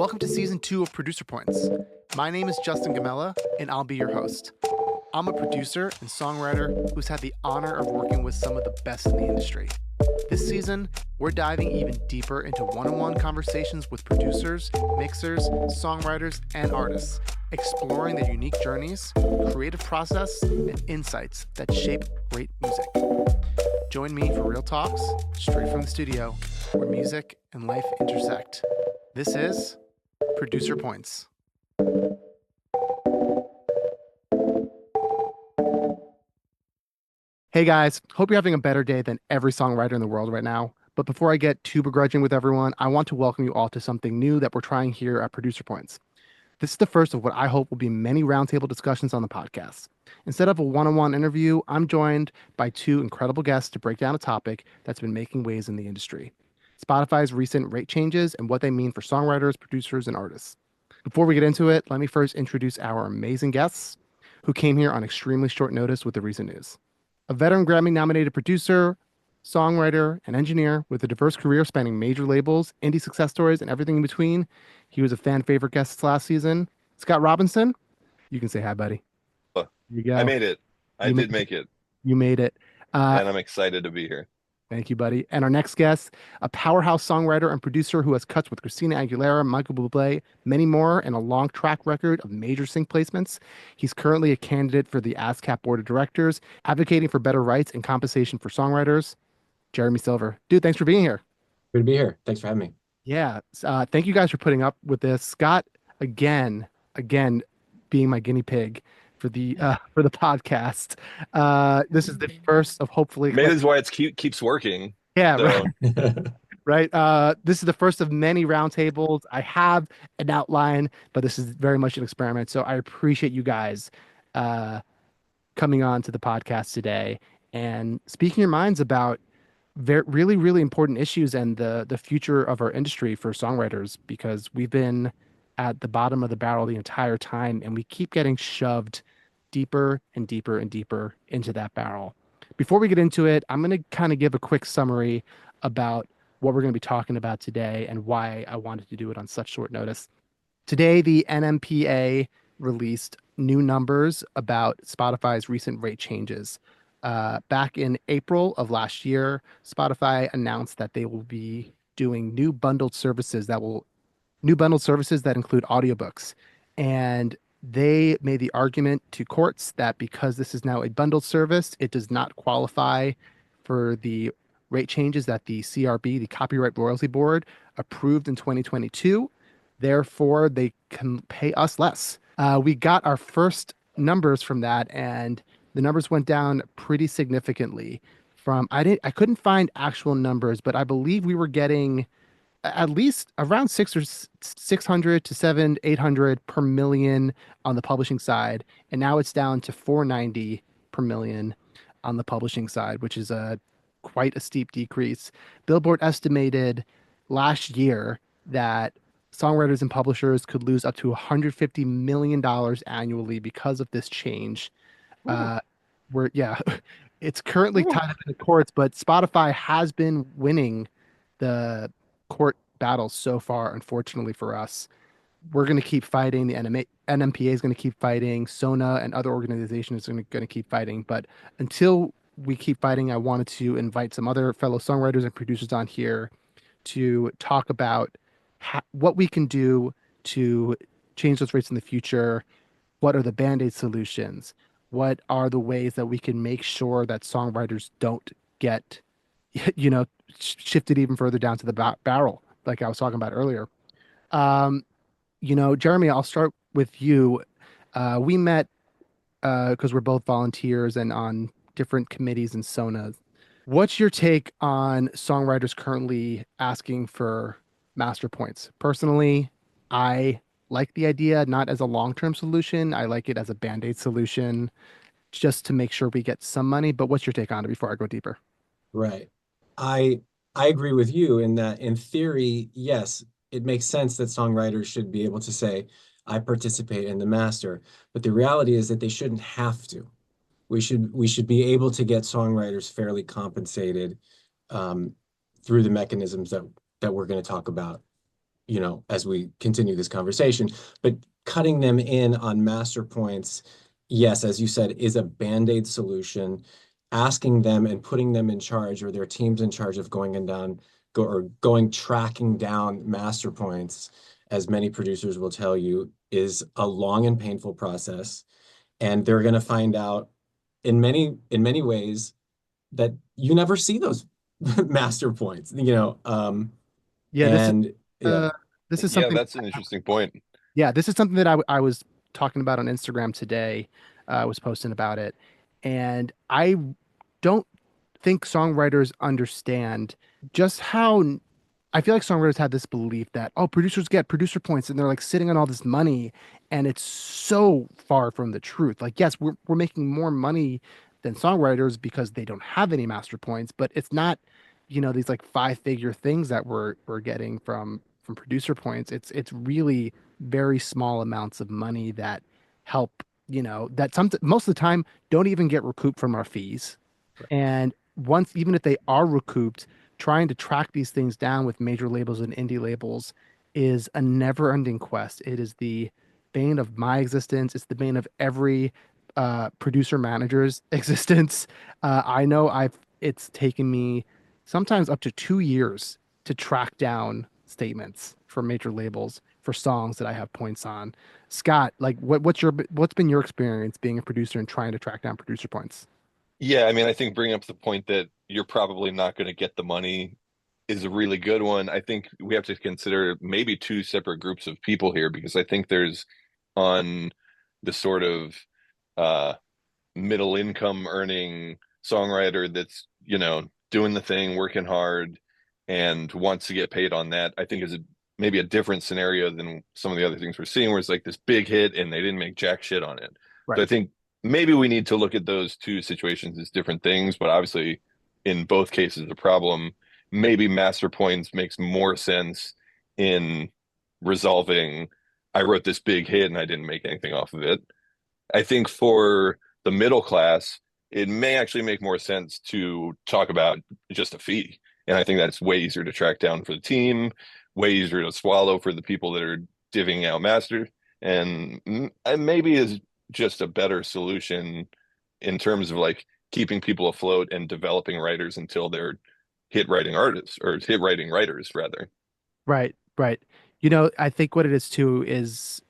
Welcome to Season 2 of Producer Points. My name is Justin Gammella, and I'll be your host. I'm a producer and songwriter who's had the honor of working with some of the best in the industry. This season, we're diving even deeper into one-on-one conversations with producers, mixers, songwriters, and artists, exploring their unique journeys, creative process, and insights that shape great music. Join me for real talks, straight from the studio, where music and life intersect. This is Producer Points. Hey guys, hope you're having a better day than every songwriter in the world right now. But before I get too begrudging with everyone, I want to welcome you all to something new that we're trying here at Producer Points. This is the first of what I hope will be many roundtable discussions on the podcast. Instead of a one-on-one interview, I'm joined by two incredible guests to break down a topic that's been making waves in the industry: Spotify's recent rate changes and what they mean for songwriters, producers, and artists. Before we get into it, let me first introduce our amazing guests who came here on extremely short notice with the recent news. A veteran Grammy-nominated producer, songwriter, and engineer with a diverse career spanning major labels, indie success stories, and everything in between. He was a fan favorite guest last season. Scott Robinson, you can say hi, buddy. Here you go. I made it. I did make it. You made it. And I'm excited to be here. Thank you, buddy. And our next guest, a powerhouse songwriter and producer who has cuts with Christina Aguilera, Michael Bublé, many more, and a long track record of major sync placements. He's currently a candidate for the ASCAP Board of Directors, advocating for better rights and compensation for songwriters. Jeremy Silver. Dude, thanks for being here. Good to be here. Thanks for having me. Yeah. Thank you guys for putting up with this. Scott, again, being my guinea pig for the podcast. This is the first of hopefully. Maybe this is why it keeps working. Yeah, so. Right. This is the first of many roundtables. I have an outline, but this is very much an experiment. So I appreciate you guys coming on to the podcast today and speaking your minds about really, really important issues and the future of our industry for songwriters, because we've been at the bottom of the barrel the entire time, and we keep getting shoved deeper and deeper and deeper into that barrel. Before we get into it, I'm going to kind of give a quick summary about what we're going to be talking about today and why I wanted to do it on such short notice. Today, the NMPA released new numbers about Spotify's recent rate changes. Back in April of last year, Spotify announced that they will be doing new bundled services that include audiobooks. And they made the argument to courts that because this is now a bundled service, it does not qualify for the rate changes that the CRB, the Copyright Royalty Board, approved in 2022. Therefore, they can pay us less. We got our first numbers from that, and the numbers went down pretty significantly. I couldn't find actual numbers, but I believe we were getting at least around 600 to 800 per million on the publishing side, and now it's down to 490 per million on the publishing side, which is quite a steep decrease. Billboard estimated last year that songwriters and publishers could lose up to $150 million annually because of this change. It's currently tied up in the courts, but Spotify has been winning the court battles so far. Unfortunately for us, we're going to keep fighting. The NMPA is going to keep fighting. SONA and other organizations are going to keep fighting. But until we keep fighting, I wanted to invite some other fellow songwriters and producers on here to talk about what we can do to change those rates in the future. What are the Band-Aid solutions? What are the ways that we can make sure that songwriters don't get, shifted even further down to the barrel, like I was talking about earlier? Jeremy, I'll start with you. We met because we're both volunteers and on different committees in SONA. What's your take on songwriters currently asking for master points? Personally, I like the idea, not as a long-term solution. I like it as a Band-Aid solution just to make sure we get some money. But what's your take on it before I go deeper? Right. I agree with you in that, in theory, yes, it makes sense that songwriters should be able to say, I participate in the master. But the reality is that they shouldn't have to. We should be able to get songwriters fairly compensated through the mechanisms that we're going to talk about as we continue this conversation. But cutting them in on master points, yes, as you said, is a Band-Aid solution. Asking them and putting them in charge, or their teams in charge of tracking down master points, as many producers will tell you, is a long and painful process. And they're going to find out in many ways that you never see those master points, Yeah, and yeah. uh, this is Yeah, something. that's an interesting point. Yeah, this is something that I was talking about on Instagram today. I was posting about it, and I don't think songwriters understand just how I feel like songwriters have this belief that, oh, producers get producer points and they're like sitting on all this money, and it's so far from the truth. Like, yes, we're making more money than songwriters because they don't have any master points, but it's not, these like five-figure things that we're getting from producer points. It's really very small amounts of money that help, that most of the time don't even get recouped from our fees. And once, even if they are recouped, trying to track these things down with major labels and indie labels is a never-ending quest. It is the bane of my existence. It's the bane of every producer manager's existence. I know it's taken me sometimes up to 2 years to track down statements from major labels for songs that I have points on. Scott, like what's been your experience being a producer and trying to track down producer points? Yeah, I mean, I think bringing up the point that you're probably not going to get the money is a really good one. I think we have to consider maybe two separate groups of people here, because I think there's on the sort of uh middle income earning songwriter that's, doing the thing, working hard, and wants to get paid on that. I think is maybe a different scenario than some of the other things we're seeing, where it's like this big hit and they didn't make jack shit on it. So I Right. think maybe we need to look at those two situations as different things, but obviously in both cases the problem, maybe master points makes more sense in resolving, I wrote this big hit and I didn't make anything off of it. I think for the middle class, it may actually make more sense to talk about just a fee. And I think that's way easier to track down for the team, way easier to swallow for the people that are divvying out master, and maybe is just a better solution in terms of like keeping people afloat and developing writers until they're hit writing artists, or hit writing writers rather. Right, right. I think what it is too is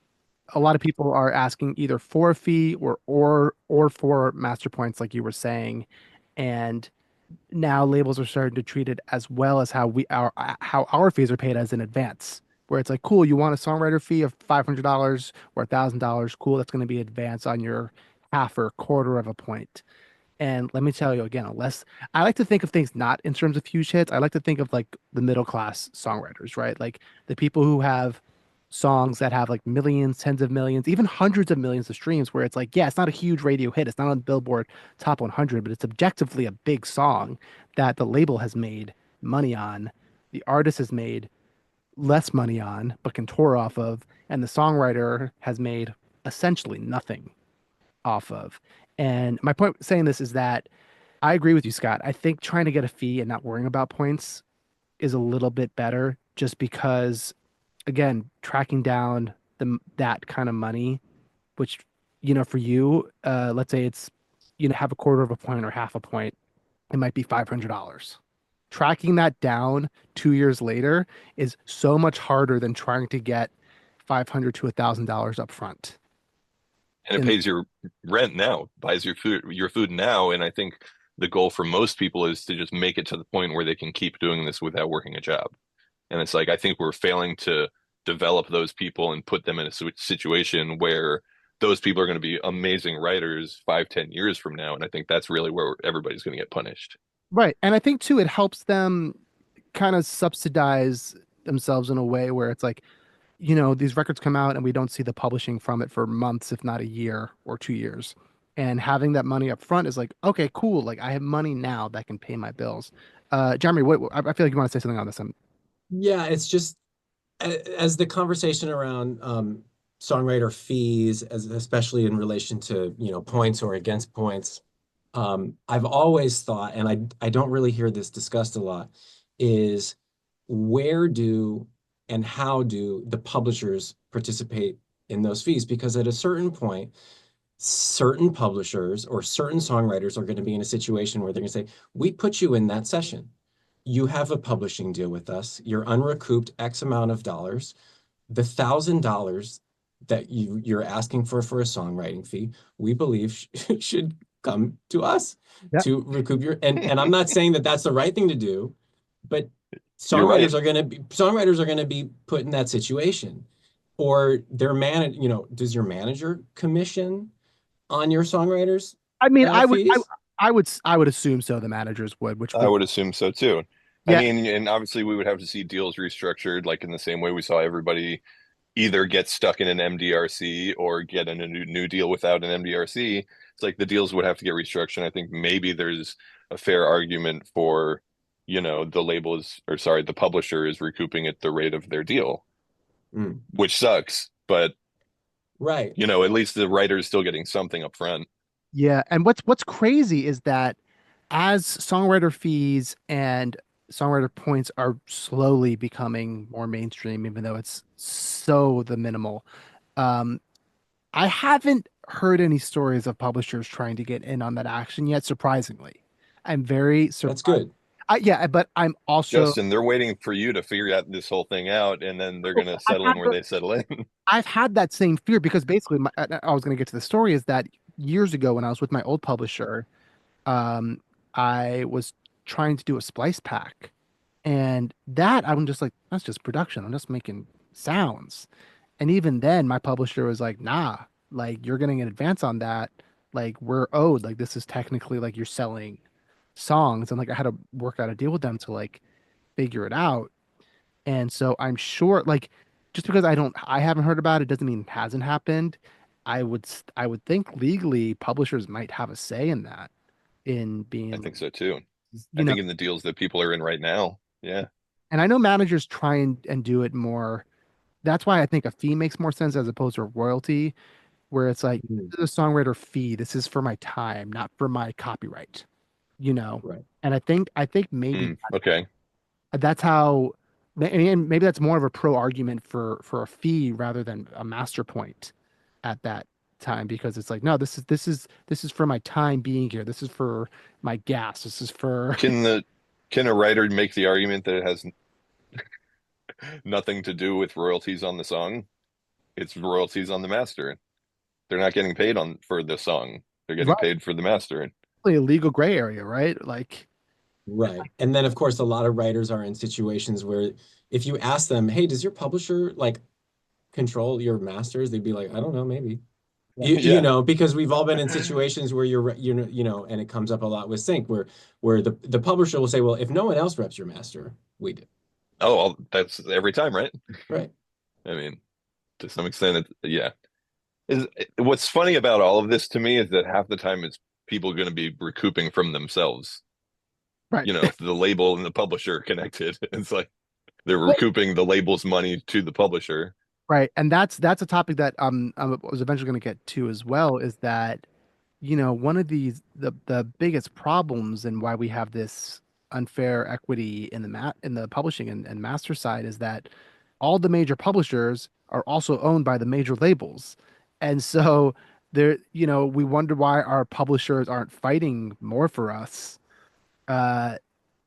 a lot of people are asking either for a fee or for master points, like you were saying, and now labels are starting to treat it as well as how our fees are paid as an advance, where it's like, cool, you want a songwriter fee of $500 or $1,000, cool, that's going to be advance on your half or quarter of a point. And let me tell you again, unless I like to think of things not in terms of huge hits, I like to think of like the middle class songwriters, right? Like the people who have songs that have like millions, tens of millions, even hundreds of millions of streams, where it's like, yeah, it's not a huge radio hit. It's not on Billboard Top 100, but it's objectively a big song that the label has made money on, the artist has made less money on, but can tour off of, and the songwriter has made essentially nothing off of. And my point saying this is that I agree with you, Scott. I think trying to get a fee and not worrying about points is a little bit better, just because, again, tracking down that kind of money, which, for you, let's say it's, have a quarter of a point or half a point, it might be $500. Tracking that down 2 years later is so much harder than trying to get 500 to $1,000 up front. And it And pays your rent now, buys your food now. And I think the goal for most people is to just make it to the point where they can keep doing this without working a job. And it's like, I think we're failing to develop those people and put them in a situation where those people are going to be amazing writers 5, 10 years from now. And I think that's really where everybody's going to get punished. right. And I think too, it helps them kind of subsidize themselves in a way where it's like, these records come out and we don't see the publishing from it for months, if not a year or 2 years. And having that money up front is like, okay, cool. Like I have money now that can pay my bills. Jeremy, I feel like you want to say something on this. Yeah, it's just as the conversation around songwriter fees, especially in relation to, points or against points, I've always thought, and I don't really hear this discussed a lot, is where do and how do the publishers participate in those fees? Because at a certain point, certain publishers or certain songwriters are going to be in a situation where they're going to say, we put you in that session. You have a publishing deal with us. You're unrecouped X amount of dollars. The $1,000 that you're asking for a songwriting fee, we believe should come to us Yeah. to recoup your, and I'm not saying that that's the right thing to do, but You're right. songwriters are going to be put in that situation. Or does your manager commission on your songwriters I mean, fees? I would assume so. The managers would, which I would, would assume so too. I yeah, mean, and obviously we would have to see deals restructured, like in the same way we saw everybody either get stuck in an MDRC or get in a new deal without an MDRC. It's like the deals would have to get restructured. I think maybe there's a fair argument for, the labels, or sorry, the publisher is recouping at the rate of their deal, Mm, which sucks. But, right. at least the writer is still getting something up front. yeah. And what's crazy is that as songwriter fees and songwriter points are slowly becoming more mainstream, even though it's so the minimal. Um, I haven't heard any stories of publishers trying to get in on that action yet, surprisingly. I'm very That's surprised. good. Yeah, but I'm also Justin, they're waiting for you to figure out this whole thing out, and then they're going to I've settle had in where they settle in. I've had that same fear because basically I was going to get to the story is that years ago when I was with my old publisher, um, I was trying to do a splice pack, and that I'm just like, that's just production. I'm just making sounds. And even then, my publisher was like, nah, like you're getting an advance on that. Like we're owed. Like this is technically like you're selling songs. And like I had to work out a deal with them to like figure it out. And so I'm sure like just because I haven't heard about it doesn't mean it hasn't happened. I would think legally publishers might have a say in that, in I being, think so too. I you know, think in the deals that people are in right now, yeah. and I know managers try and do it more. That's why I think a fee makes more sense as opposed to a royalty, where it's like, Mm, this is a songwriter fee. This is for my time, not for my copyright, you know? right. And I think maybe Okay. that's how, and maybe that's more of a pro argument for a fee rather than a master point at that time, because it's like, no, this is for my time being here. This is for my gas. This is for, Can the can a writer make the argument that it has nothing to do with royalties on the song? It's royalties on the master. They're not getting paid on for the song. They're getting right, paid for the master. a legal gray area, right? Like, Right. And then, of course, a lot of writers are in situations where if you ask them, hey, does your publisher like control your masters? They'd be like, I don't know, maybe. Yeah. Because we've all been in situations where and it comes up a lot with sync where the publisher will say, well, if no one else reps your master, we do. Oh, well, that's every time, right? Right. I mean, to some extent, yeah. Is what's funny about all of this to me is that half the time it's people going to be recouping from themselves. right. If the label and the publisher are connected, it's like they're recouping the label's money to the publisher. Right. And that's a topic that I was eventually going to get to as well, is that, one of the biggest problems and why we have this unfair equity in in the publishing and master side is that all the major publishers are also owned by the major labels. And so there, we wonder why our publishers aren't fighting more for us. Uh,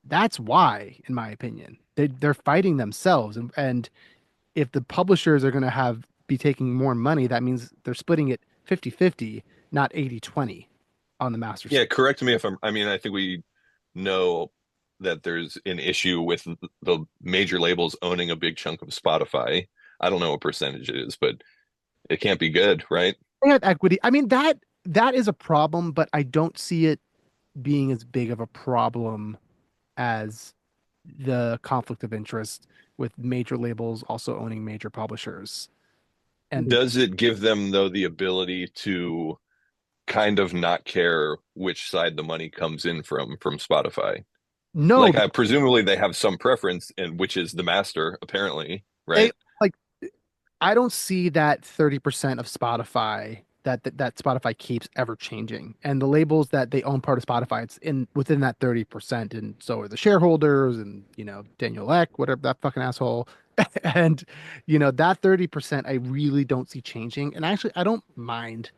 that's why, in my opinion. They're fighting themselves, and if the publishers are going to have be taking more money, that means they're splitting it 50-50, not 80-20 on the master Yeah, side. correct me if I mean, I think we know that there's an issue with the major labels owning a big chunk of Spotify. I don't know what percentage it is, but it can't be good, right? They have equity. I mean, that is a problem, but I don't see it being as big of a problem as the conflict of interest with major labels also owning major publishers. And Does it give them, though, the ability to kind of not care which side the money comes in from Spotify? no, Like, presumably they have some preference, and which is the master, apparently, they right? like I don't see that 30% of Spotify that Spotify keeps ever changing. And the labels that they own part of Spotify, it's in within that 30%. And so are the shareholders and Daniel Ek, whatever that fucking asshole. And that 30% I really don't see changing. And actually, I don't mind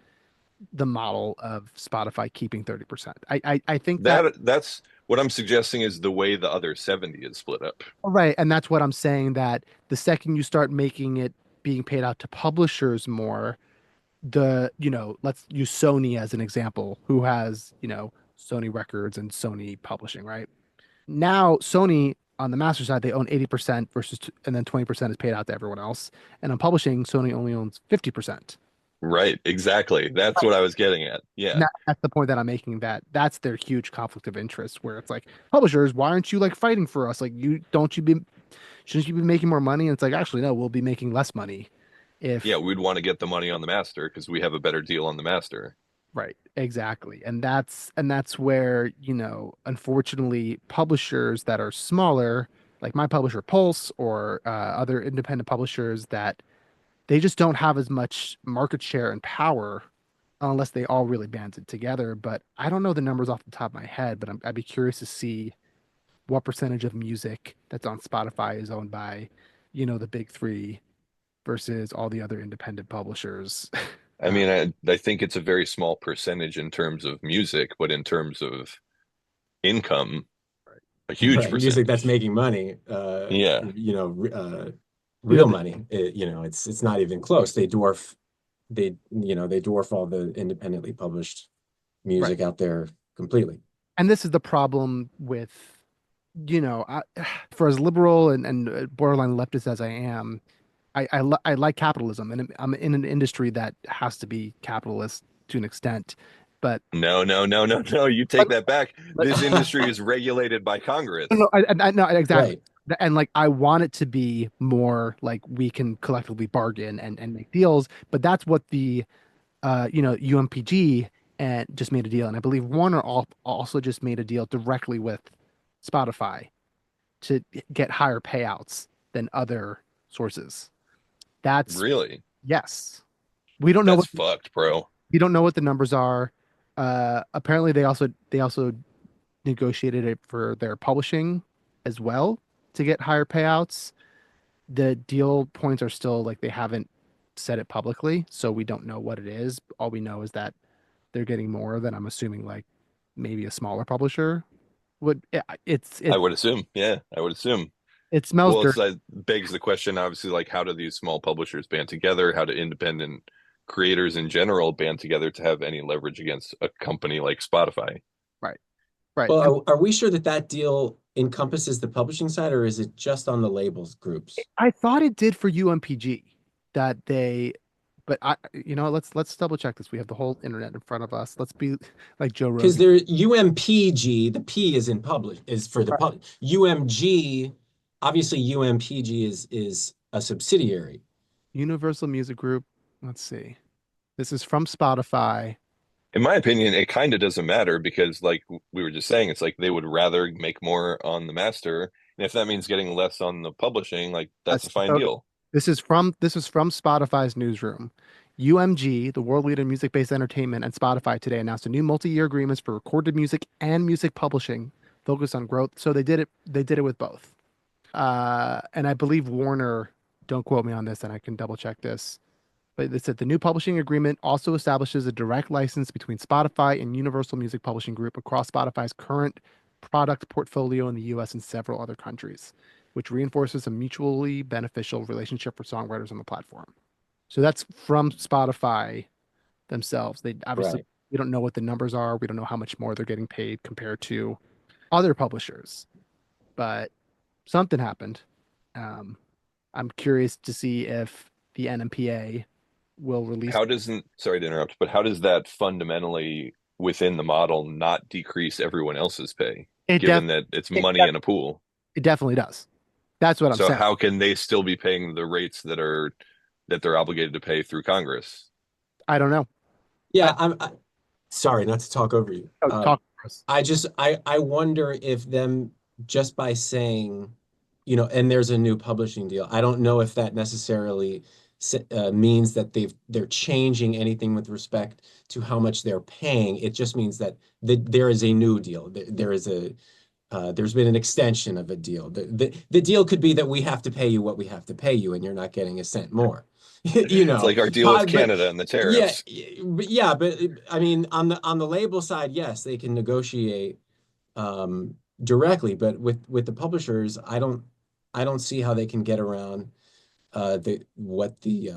the model of Spotify keeping 30%. I think that That's what I'm suggesting is the way the other 70 is split up. right, and that's what I'm saying, that the second you start making it being paid out to publishers more, let's use Sony as an example, who has, Sony Records and Sony Publishing, right? Now, Sony on the master side, they own 80% and then 20% is paid out to everyone else. And on publishing, Sony only owns 50%. Right, exactly. That's what I was getting at. And Yeah. that's the point that I'm making, that that's their huge conflict of interest, where it's like, publishers, why aren't you like fighting for us? Like, shouldn't you be making more money? And it's like, actually, no, we'll be making less money Yeah, if, we'd want to get the money on the master because we have a better deal on the master. right, exactly. And that's where, unfortunately, publishers that are smaller, like my publisher Pulse or other independent publishers, that they just don't have as much market share and power unless they all really band it together. But I don't know the numbers off the top of my head, but I'd be curious to see what percentage of music that's on Spotify is owned by, the big three versus all the other independent publishers. I Uh, mean, I think it's a very small percentage in terms of music, but in terms of income, a huge Right. Music that's percentage. making money, Yeah. you know, real money, it's not even close. They dwarf all the independently published right. music out there completely. And this is the problem with, for as liberal and borderline leftist as I am, I like capitalism, and I'm in an industry that has to be capitalist to an extent. But, No, no, no, no, no. You but, take that back. but This industry is regulated by Congress. no, no, exactly. Right. And like, I want it to be more like we can collectively bargain and make deals. But that's what the UMPG and just made a deal, and I believe Warner also just made a deal directly with Spotify to get higher payouts than other sources. That's Really? yes. We don't know That's what fucked, bro. we don't know what the numbers are. Apparently they also negotiated it for their publishing as well to get higher payouts. The deal points are still like, they haven't said it publicly, so we don't know what it is. All we know is that they're getting more than, I'm assuming, like maybe a smaller publisher would. It's I it would assume. Yeah, I would assume. it smells Well, it's dirt. that begs the question, obviously, like how do these small publishers band together? How do independent creators in general band together to have any leverage against a company like Spotify? Right, right. And Well, are we sure that that deal encompasses the publishing side, or is it just on the labels groups? I thought it did for UMPG, that they, but let's double check this. We have the whole internet in front of us. Let's be like Joe Because Rogan. there UMPG, the P is in public, is for the Right. public. UMG, obviously UMPG is a subsidiary. Universal Music Group. Let's see. This is from Spotify. In my opinion, it kind of doesn't matter because, like we were just saying, it's like they would rather make more on the master. And if that means getting less on the publishing, like that's a fine So deal. this is from Spotify's newsroom. UMG, the world leader in music-based entertainment, and Spotify today announced a new multi-year agreements for recorded music and music publishing, focused on growth. So they did it with both. And I believe Warner, don't quote me on this, and I can double check this, but it said the new publishing agreement also establishes a direct license between Spotify and Universal Music Publishing Group across Spotify's current product portfolio in the US and several other countries, which reinforces a mutually beneficial relationship for songwriters on the platform. So that's from Spotify themselves. They obviously, Right. we don't know what the numbers are. We don't know how much more they're getting paid compared to other publishers, but something happened. Um, I'm curious to see if the NMPA will release. How doesn't, sorry to interrupt, but how does that fundamentally within the model not decrease everyone else's pay, It def given that it's it, money def- in a pool? it definitely does. That's what I'm So saying. how can they still be paying the rates that they're obligated to pay through Congress? I don't know. I, Yeah, sorry not to talk over you. oh, talk to us. I wonder if them just by saying, and there's a new publishing deal. I don't know if that necessarily means that they're changing anything with respect to how much they're paying. It just means that there is a new deal. There is there's been an extension of a deal. The deal could be that we have to pay you what we have to pay you, and you're not getting a cent more. It's like our deal with But Canada and the yeah, tariffs. but I mean, on the label side, yes, they can negotiate directly, but with the publishers, I don't see how they can get around the what the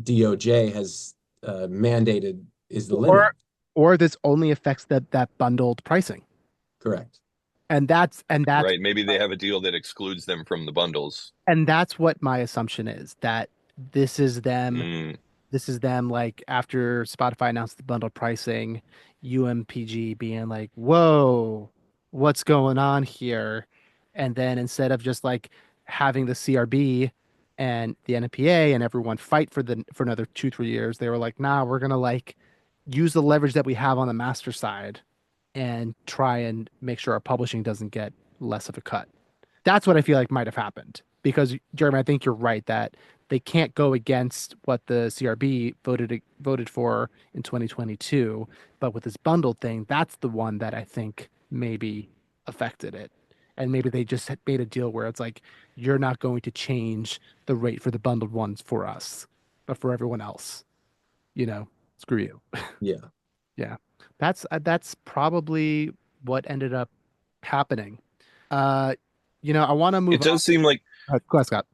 DOJ has mandated is the limit. Or this only affects that bundled pricing. Correct. And that's Right. Maybe they have a deal that excludes them from the bundles. and that's what my assumption is, that this is them Mm. this is them like after Spotify announced the bundled pricing, UMPG being like, whoa, what's going on here? And then instead of just like having the CRB and the NPA and everyone fight for another 2-3 years, they were like, nah, we're gonna like use the leverage that we have on the master side and try and make sure our publishing doesn't get less of a cut. That's what I feel like might have happened. Because Jeremy, I think you're right that they can't go against what the CRB voted for in 2022, but with this bundled thing, that's the one that I think maybe affected it. And maybe they just made a deal where it's like, you're not going to change the rate for the bundled ones for us, but for everyone else, screw you. Yeah. Yeah. That's probably what ended up happening. I want to move It does seem like Go ahead, Scott.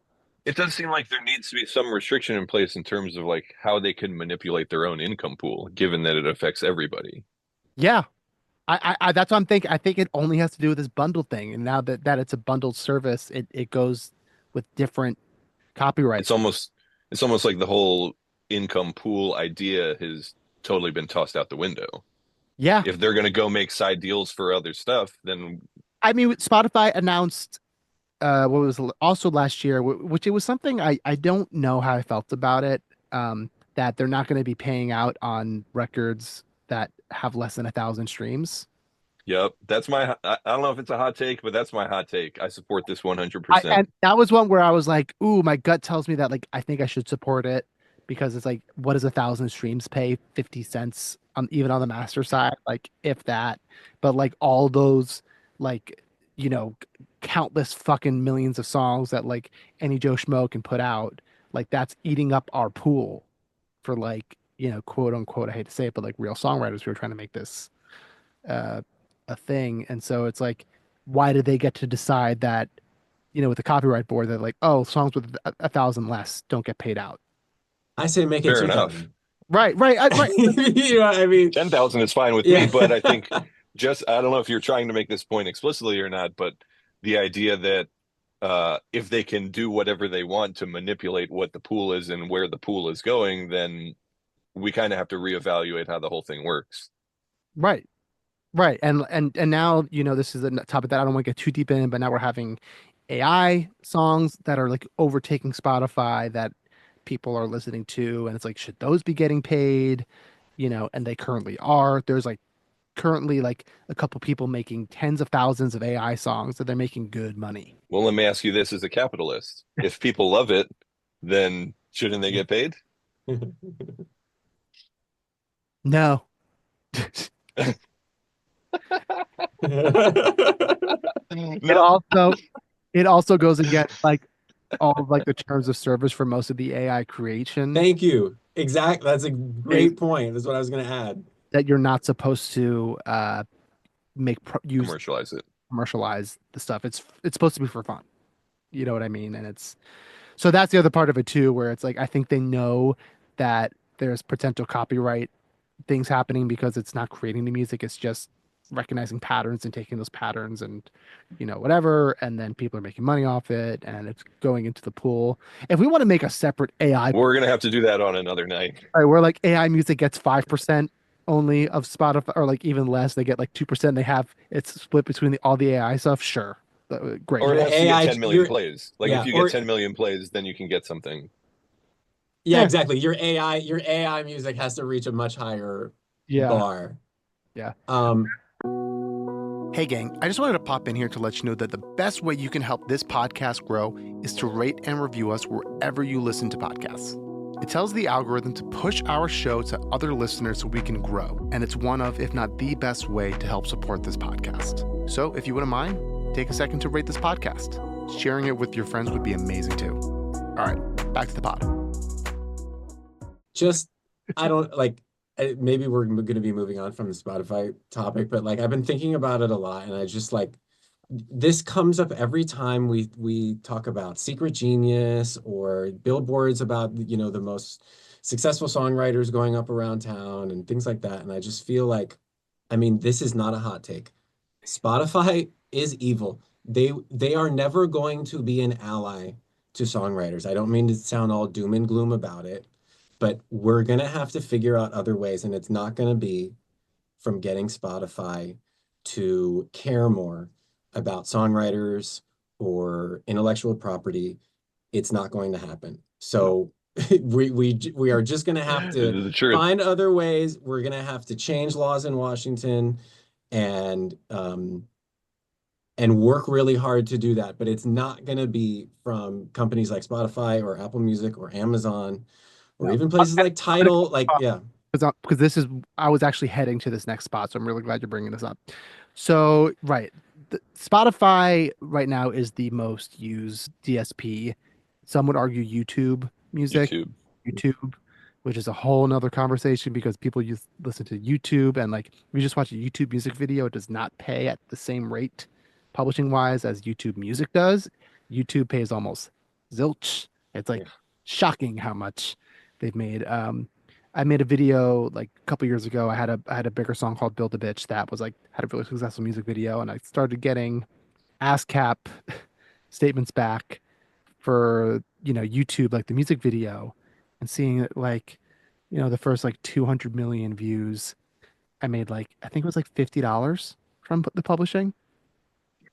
it does seem like there needs to be some restriction in place in terms of like how they can manipulate their own income pool, given that it affects everybody. Yeah. I that's what I'm thinking. I think it only has to do with this bundle thing. And now that it's a bundled service, it goes with different It's copyrights. almost it's almost like the whole income pool idea has totally been tossed out the window. Yeah. If they're going to go make side deals for other stuff, then I mean, Spotify announced what was also last year, which it was something I don't know how I felt about it. That they're not going to be paying out on records that have less than 1,000 streams. yep, that's I don't know if it's a hot take, but that's my hot take. I support this 100%. And that was one where I was like, ooh, my gut tells me that like I think I should support it because it's like, what does 1,000 streams pay? 50 cents on even on the master side, like if that. But like all those like, you know, countless fucking millions of songs that like any Joe Schmo can put out, like that's eating up our pool for like, quote unquote, I hate to say it, but like real songwriters who are trying to make this uh a thing. And so it's like, why do they get to decide that, with the copyright board that like, oh, songs with 1,000 less don't get paid out? I say make it Fair enough. 2,000. Right. Right. You know what I mean? 10,000 is fine with Yeah. me, but I think I don't know if you're trying to make this point explicitly or not, but the idea that if they can do whatever they want to manipulate what the pool is and where the pool is going, then we kind of have to reevaluate how the whole thing works. Right. Right. And now, this is a topic that I don't want to get too deep in, but now we're having AI songs that are like overtaking Spotify that people are listening to. And it's like, should those be getting paid? And they currently are. There's like currently like a couple people making tens of thousands of AI songs that they're making good money. Well, let me ask you this as a capitalist. If people love it, then shouldn't they get paid? No. No. It also goes against like all of like the terms of service for most of the AI creation. Thank you. Exactly. That's a great point. That's what I was going to add. That you're not supposed to commercialize the stuff. It's supposed to be for fun. You know what I mean? And so that's the other part of it too, where it's like I think they know that there's potential copyright things happening because it's not creating the music, it's just recognizing patterns and taking those patterns and whatever, and then people are making money off it and it's going into the pool. If we want to make a separate AI, we're gonna have to do that on another night. Right, where like AI music gets 5% only of Spotify, or like even less, they get like 2%. It's split between all the AI stuff. Sure, great. Or it has to AI, get 10 million plays. Like if you or, get 10 million plays, then you can get something. Yeah, exactly. Your AI music has to reach a much higher bar. Yeah. Hey gang, I just wanted to pop in here to let you know that the best way you can help this podcast grow is to rate and review us wherever you listen to podcasts. It tells the algorithm to push our show to other listeners so we can grow, and it's one of, if not the best way to help support this podcast. So if you wouldn't mind, take a second to rate this podcast. Sharing it with your friends would be amazing too. All right, back to the pod. Just, I don't like, maybe we're going to be moving on from the Spotify topic, but like I've been thinking about it a lot, and I just like, this comes up every time we talk about Secret Genius or billboards about, the most successful songwriters going up around town and things like that. And I just feel like, I mean, this is not a hot take. Spotify is evil. They are never going to be an ally to songwriters. I don't mean to sound all doom and gloom about it, but we're gonna have to figure out other ways, and it's not gonna be from getting Spotify to care more about songwriters or intellectual property. It's not going to happen. So we are just going to have This to is the truth. find other ways. We're going to have to change laws in Washington and work really hard to do that. But it's not going to be from companies like Spotify or Apple Music or Amazon or No. even places like Tidal. Like, yeah. Because this is, I was actually heading to this next spot, so I'm really glad you're bringing this up. So, right, Spotify right now is the most used DSP. Some would argue YouTube Music, YouTube. YouTube, which is a whole nother conversation because people listen to YouTube, and like if you just watch a YouTube music video, it does not pay at the same rate publishing wise as YouTube Music does. YouTube pays almost zilch. It's like Yeah. shocking how much they've made. I made a video like a couple years ago. I had a bigger song called "Build a Bitch" that was like had a really successful music video, and I started getting ASCAP statements back for YouTube, like the music video, and seeing it like the first like 200 million views. I made like I think it was like $50 from the publishing.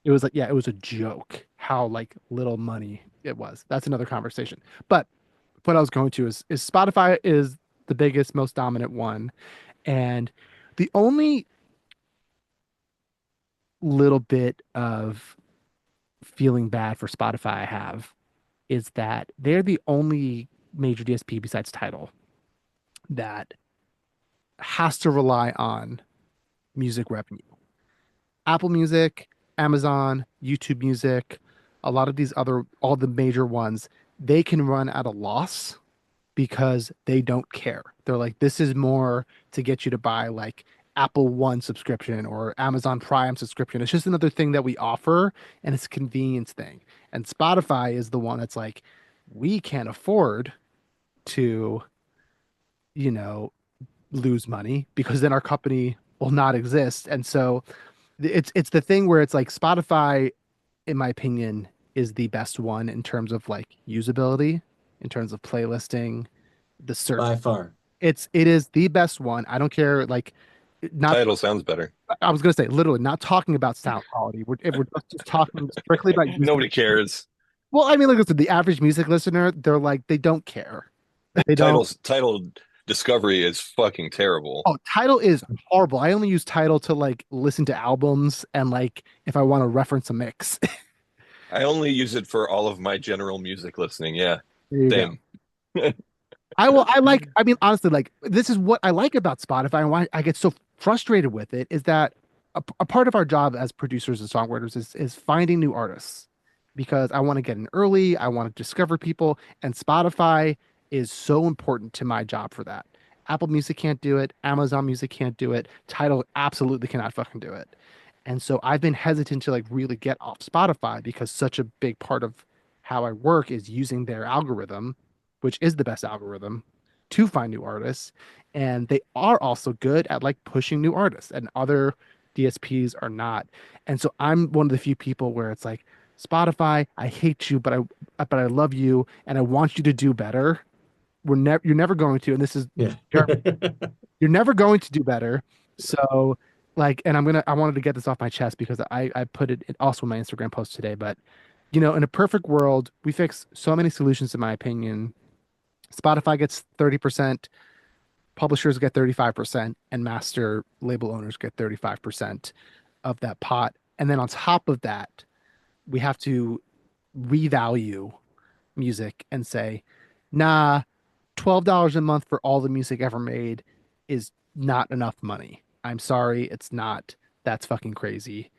It was like, yeah, it was a joke how like little money it was. That's another conversation. But what I was going to is Spotify is the biggest, most dominant one. And the only little bit of feeling bad for Spotify I have is that they're the only major DSP besides Tidal that has to rely on music revenue. Apple Music, Amazon, YouTube Music, a lot of these other, all the major ones, they can run at a loss because they don't care. They're like, this is more to get you to buy like Apple One subscription or Amazon Prime subscription. It's just another thing that we offer, and it's a convenience thing. And Spotify is the one that's like, we can't afford to, you know, lose money because then our company will not exist. And so it's the thing where it's like Spotify, in my opinion, is the best one in terms of like usability, in terms of playlisting, the search. By far. It is the best one. I don't care. Like, not. Title sounds better. I was gonna say literally not talking about sound quality. If we're just talking strictly about Nobody cares. Well, I mean, look at the average music listener. They're like they don't care. They don't. Title discovery is fucking terrible. Oh, Tidal is horrible. I only use Tidal to like listen to albums and like if I want to reference a mix. I only use it for all of my general music listening. Yeah, There you go. same. I mean, honestly, like this is what I like about Spotify and why I get so frustrated with it is that a part of our job as producers and songwriters is finding new artists because I want to get in early, I want to discover people, and Spotify is so important to my job for that. Apple Music can't do it, Amazon Music can't do it, Tidal absolutely cannot fucking do it. And so I've been hesitant to like really get off Spotify because such a big part of how I work is using their algorithm, which is the best algorithm to find new artists. And they are also good at like pushing new artists and other DSPs are not. And so I'm one of the few people where it's like, Spotify, I hate you, but I love you and I want you to do better. You're never going to, and this is Yeah. you're never going to do better. So like, and I wanted to get this off my chest because I put it also in my Instagram post today, but in a perfect world, we fix so many solutions in my opinion. Spotify gets 30%, publishers get 35%, and master label owners get 35% of that pot. And then on top of that, we have to revalue music and say, nah, $12 a month for all the music ever made is not enough money. I'm sorry, it's not. That's fucking crazy.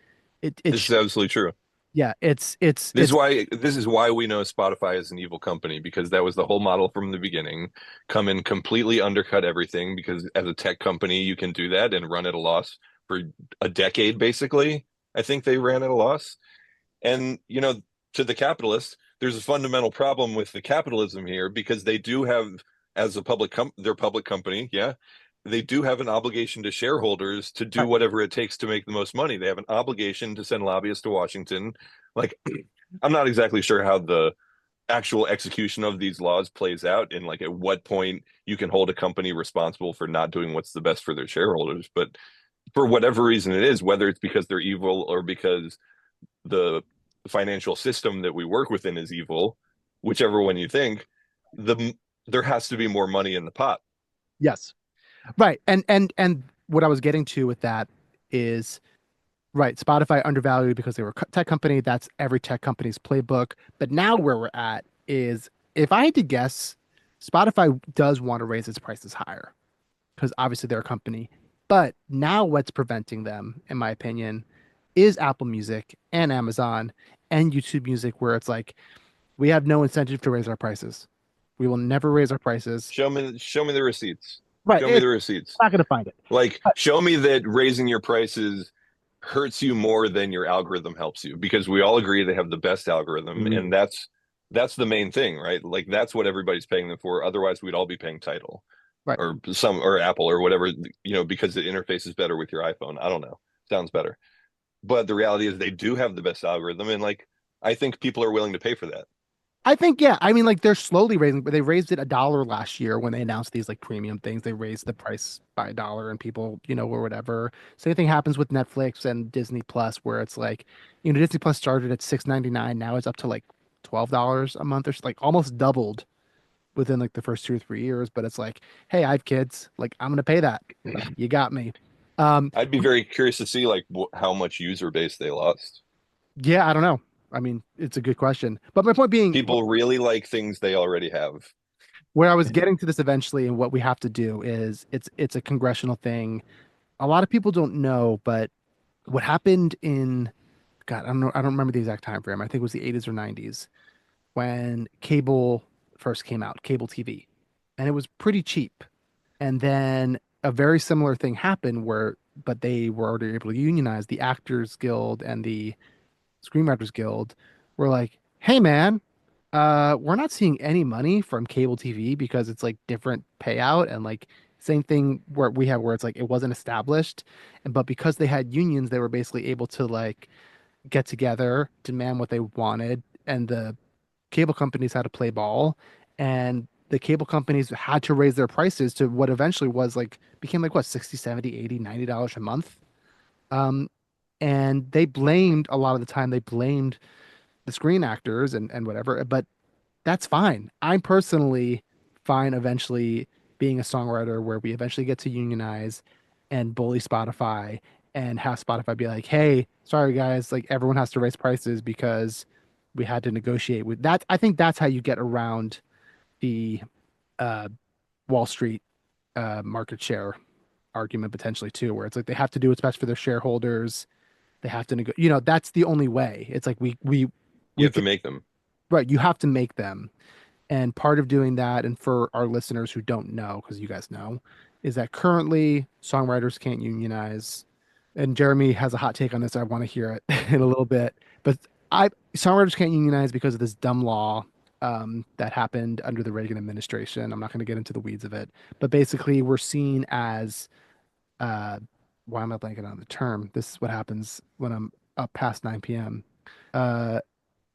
it This is absolutely true. yeah, This is why we know Spotify is an evil company, because that was the whole model from the beginning. Come in, completely undercut everything, because as a tech company you can do that and run at a loss for a decade basically. I think they ran at a loss. And to the capitalists, there's a fundamental problem with the capitalism here, because they do have, as a their public company, yeah, they do have an obligation to shareholders to do right. whatever it takes to make the most money. They have an obligation to send lobbyists to Washington. Like, I'm not exactly sure how the actual execution of these laws plays out, and like at what point you can hold a company responsible for not doing what's the best for their shareholders. But for whatever reason it is, whether it's because they're evil or because the financial system that we work within is evil, whichever one you think, the there has to be more money in the pot. Yes. Right. And what I was getting to with that is right, Spotify undervalued because they were a tech company. That's every tech company's playbook. But now where we're at is, if I had to guess, Spotify does want to raise its prices higher because obviously they're a company. But now what's preventing them, in my opinion, is Apple Music and Amazon and YouTube Music, where it's like, we have no incentive to raise our prices. We will never raise our prices. Show me the receipts. Right. Show me It's the receipts. not going to find it. Like, But show me that raising your prices hurts you more than your algorithm helps you, because we all agree they have the best algorithm, Mm. and that's the main thing, right? Like, that's what everybody's paying them for. Otherwise, we'd all be paying Tidal right. or Apple or whatever, because the interface is better with your iPhone. I don't know. Sounds better. But the reality is they do have the best algorithm, and like, I think people are willing to pay for that. I think, yeah. I mean, like, they're slowly raising, but they raised it $1 last year when they announced these like premium things. They raised the price by $1, and people, or whatever. Same thing happens with Netflix and Disney Plus, where it's like, Disney Plus started at $6.99, now it's up to like $12 a month, or like almost doubled within like the first 2 or 3 years. But it's like, hey, I have kids, like I'm gonna pay that. You got me. Um, I'd be very curious to see like how much user base they lost. yeah, I don't know. I mean, it's a good question, but my point being, People really like things they already have. where I was getting to this eventually, and what we have to do is, it's a congressional thing. A lot of people don't know, but what happened in, God, I don't know, I don't remember the exact time frame. I think it was the 80s or 90s when cable first came out, cable TV, and it was pretty cheap. And then a very similar thing happened where, but they were already able to unionize. The Actors Guild and the Screenwriters Guild were like, hey man, we're not seeing any money from cable TV because it's like different payout, and like same thing where we have, where it's like it wasn't established. And but because they had unions, they were basically able to like get together, demand what they wanted, and the cable companies had to play ball, and the cable companies had to raise their prices to what eventually was like, became like what, 60, 70, 80, $90 a month. Um, and they blamed, a lot of the time they blamed the screen actors and whatever, but that's fine. I'm personally fine eventually being a songwriter where we eventually get to unionize and bully Spotify and have Spotify be like, hey, sorry guys, like everyone has to raise prices because we had to negotiate with that. I think that's how you get around the uh, Wall Street market share argument potentially too, where it's like they have to do what's best for their shareholders. They have to that's the only way. It's like You we have to can, make them. right, you have to make them. And part of doing that, and for our listeners who don't know, because you guys know, is that currently songwriters can't unionize. And Jeremy has a hot take on this. I want to hear it in a little bit. But songwriters can't unionize because of this dumb law that happened under the Reagan administration. I'm not going to get into the weeds of it, but basically, we're seen as uh, why am I blanking on the term? This is what happens when I'm up past 9 p.m. Uh,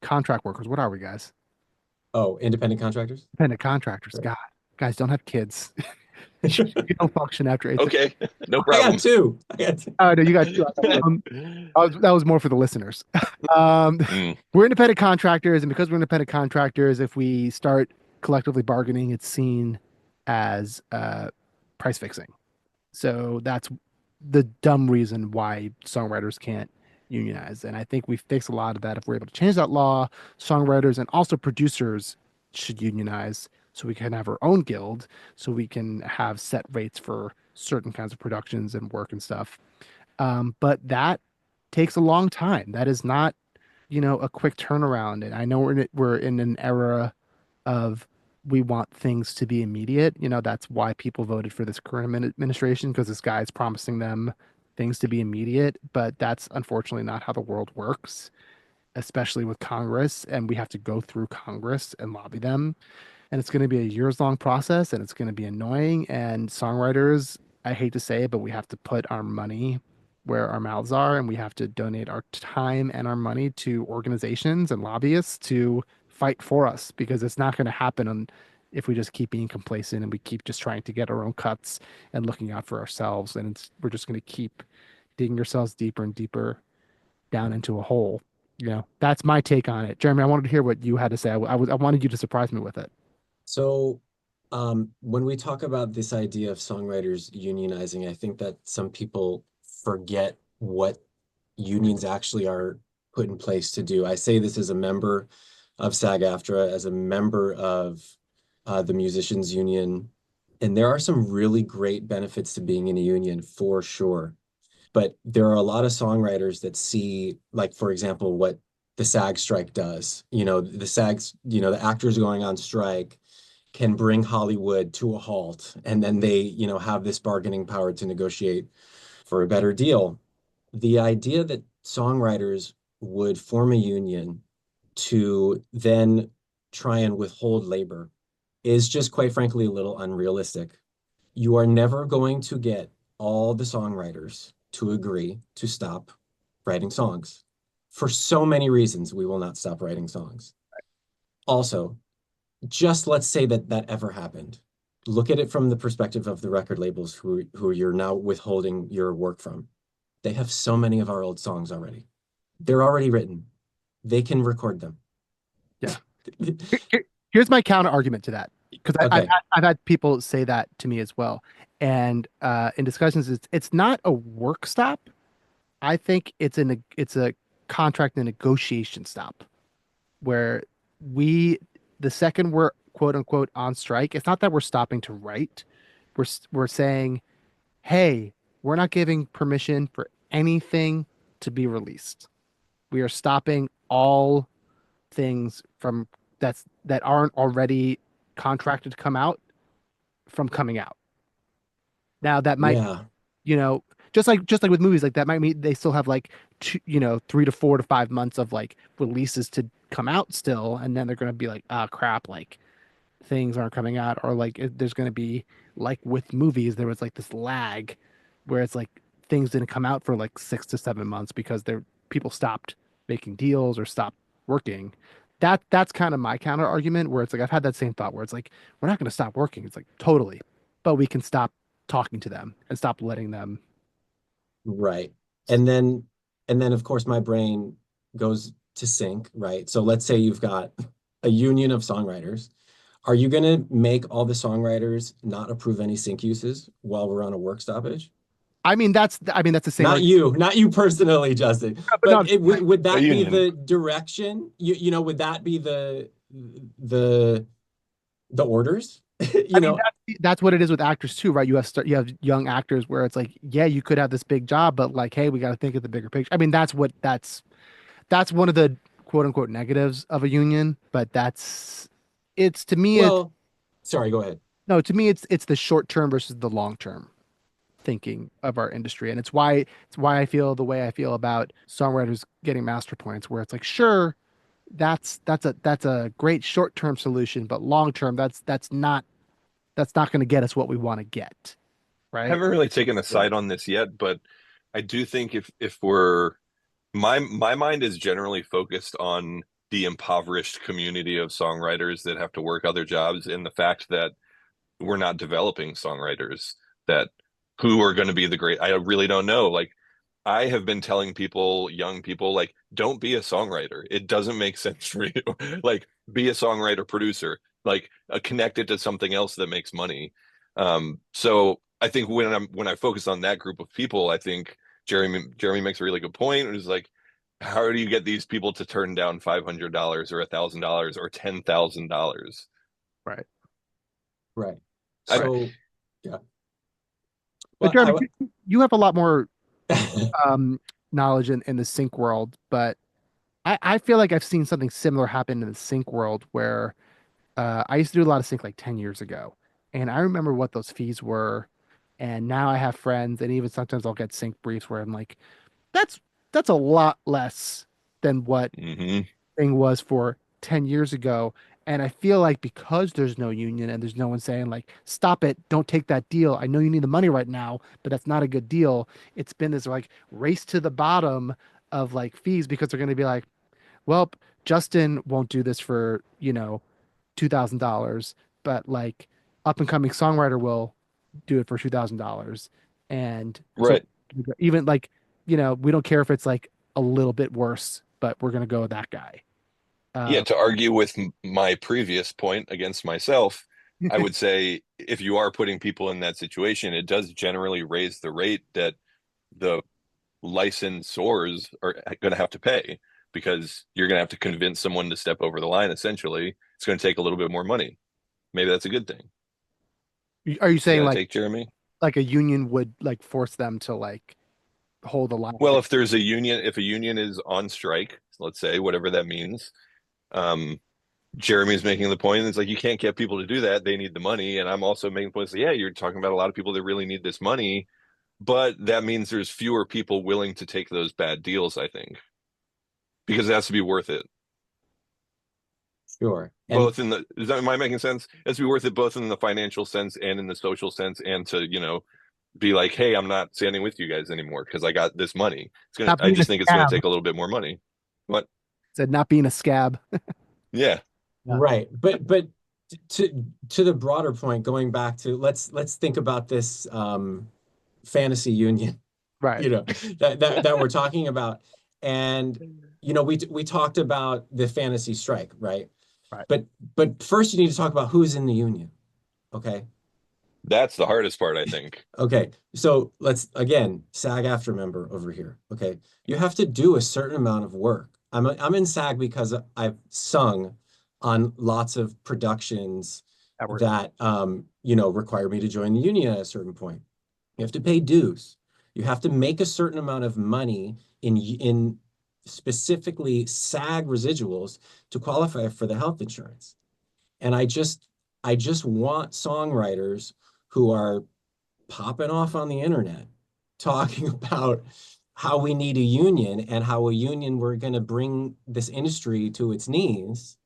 contract workers. What are we, guys? Oh, independent contractors? Independent contractors. Right. God, guys, don't have kids. You don't function after 8:30. Okay, no I got problem. two. I got two. Oh, no, you got two. That was more for the listeners. Um, Mm. we're independent contractors, and because we're independent contractors, if we start collectively bargaining, it's seen as price fixing. So that's the dumb reason why songwriters can't unionize. And I think we fix a lot of that if we're able to change that law. Songwriters and also producers should unionize so we can have our own guild, so we can have set rates for certain kinds of productions and work and stuff. But that takes a long time. That is not, a quick turnaround. And I know we're in an era of we want things to be immediate. That's why people voted for this current administration, because this guy's promising them things to be immediate. But that's unfortunately not how the world works, especially with Congress. And we have to go through Congress and lobby them, and it's going to be a years long process, and it's going to be annoying. And songwriters, I hate to say it, but we have to put our money where our mouths are, and we have to donate our time and our money to organizations and lobbyists to fight for us, because it's not going to happen if we just keep being complacent and we keep just trying to get our own cuts and looking out for ourselves. And we're just going to keep digging ourselves deeper and deeper down into a hole. That's my take on it. Jeremy, I wanted to hear what you had to say. I wanted you to surprise me with it. So, when we talk about this idea of songwriters unionizing, I think that some people forget what unions actually are put in place to do. I say this as a member of SAG-AFTRA, as a member of the Musicians Union, and there are some really great benefits to being in a union for sure. But there are a lot of songwriters that see, like, for example, what the SAG strike does. The actors going on strike can bring Hollywood to a halt, and then they, have this bargaining power to negotiate for a better deal. The idea that songwriters would form a union to then try and withhold labor is just quite frankly a little unrealistic. You are never going to get all the songwriters to agree to stop writing songs. For so many reasons, we will not stop writing songs. Also, just let's say that that ever happened. Look at it from the perspective of the record labels who you're now withholding your work from. They have so many of our old songs already. They're already written. They can record them. Yeah. Here's my counter argument to that, because Okay. I've had people say that to me as well. And in discussions, it's not a work stop. I think it's a contract and negotiation stop, where the second we're quote unquote on strike, it's not that we're stopping to write. We're saying, hey, we're not giving permission for anything to be released. We are stopping all things that aren't already contracted to come out from coming out. Now that might, Yeah. you know, just like with movies, like that might mean they still have like 3 to 4 to 5 months of like releases to come out still, and then they're gonna be like, ah, crap, like things aren't coming out, or like there's gonna be, like with movies, there was like this lag where it's like things didn't come out for like 6 to 7 months because people stopped making deals or stopped working. That's kind of my counter argument, where it's like I've had that same thought where it's like we're not going to stop working. It's like totally, but we can stop talking to them and stop letting them. Right. And then of course my brain goes to sync, right? So let's say you've got a union of songwriters. Are you going to make all the songwriters not approve any sync uses while we're on a work stoppage? I mean that's the same Not argument. you, not you personally, Justin. But no, But would A that be union. the direction? Would that be the the orders? I mean that's what it is with actors too, right? You have young actors where it's like, yeah, you could have this big job, but like, hey, we got to think of the bigger picture. I mean, that's one of the quote unquote negatives of a union, but it's to me it's Well, sorry, go ahead. no, to me it's the short term versus the long term thinking of our industry. And it's why I feel the way I feel about songwriters getting master points, where it's like, sure, that's a great short term solution, but long term, that's not going to get us what we want to get, I right? haven't really taken a Right. side on this yet, but I do think if we're my mind is generally focused on the impoverished community of songwriters that have to work other jobs, and the fact that we're not developing songwriters that who are going to be the great. I really don't know. Like I have been telling people, young people, like don't be a songwriter. It doesn't make sense for you. Like be a songwriter producer. Like connect it to something else that makes money. So I think when I focus on that group of people, I think Jeremy makes a really good point. It was like, how do you get these people to turn down $500 or $1,000 or $10,000? Right. Right. I Right. So, yeah. But Well, Jeremy, you have a lot more I um knowledge in the sync world, but I feel like I've seen something similar happen in the sync world where I used to do a lot of sync like 10 years ago. And I remember what those fees were. And now I have friends, and even sometimes I'll get sync briefs where I'm like, that's that's a lot less than what Hmm. thing was for 10 years ago. And I feel like because there's no union and there's no one saying like, stop it, don't take that deal. I know you need the money right now, but that's not a good deal. It's been this like race to the bottom of like fees because they're going to be like, well, Justin won't do this for, $2,000, but like up and coming songwriter will do it for $2,000. And so Right. even like, we don't care if it's like a little bit worse, but we're going to go with that guy. Yeah, Uh, to argue with my previous point against myself, I would say if you are putting people in that situation, it does generally raise the rate that the licensors are going to have to pay because you're going to have to convince someone to step over the line. Essentially, it's going to take a little bit more money. Maybe that's a good thing. are you You saying got to like take Jeremy? a union would like force them to like hold the line Well, for if there's a union, if a union is on strike, let's say, whatever that means, um, Jeremy's making the point. It's like you can't get people to do that. They need the money. And I'm also making points. Yeah, you're talking about a lot of people that really need this money, but that means there's fewer people willing to take those bad deals, I think, because it has to be worth it. Sure. And Both in the, is that, am I making sense? It has to be worth it both in the financial sense and in the social sense, and to, be like, hey, I'm not standing with you guys anymore because I got this money. not I being a just think it's gonna scab. take a little bit more money. What? Said not being a scab. Yeah. Yeah. right. But to the broader point, going back to let's think about this fantasy union, Right. you know, that we're talking about. And we talked about the fantasy strike, right? Right. But first you need to talk about who's in the union. Okay. That's the hardest part, I think. Okay, so let's again, SAG-AFTRA member over here. Okay, you have to do a certain amount of work. I'm in SAG because I've sung on lots of productions That works. that require me to join the union at a certain point. You have to pay dues. You have to make a certain amount of money in specifically SAG residuals to qualify for the health insurance. And I just want songwriters who are popping off on the internet talking about how we need a union and how a union we're going to bring this industry to its knees,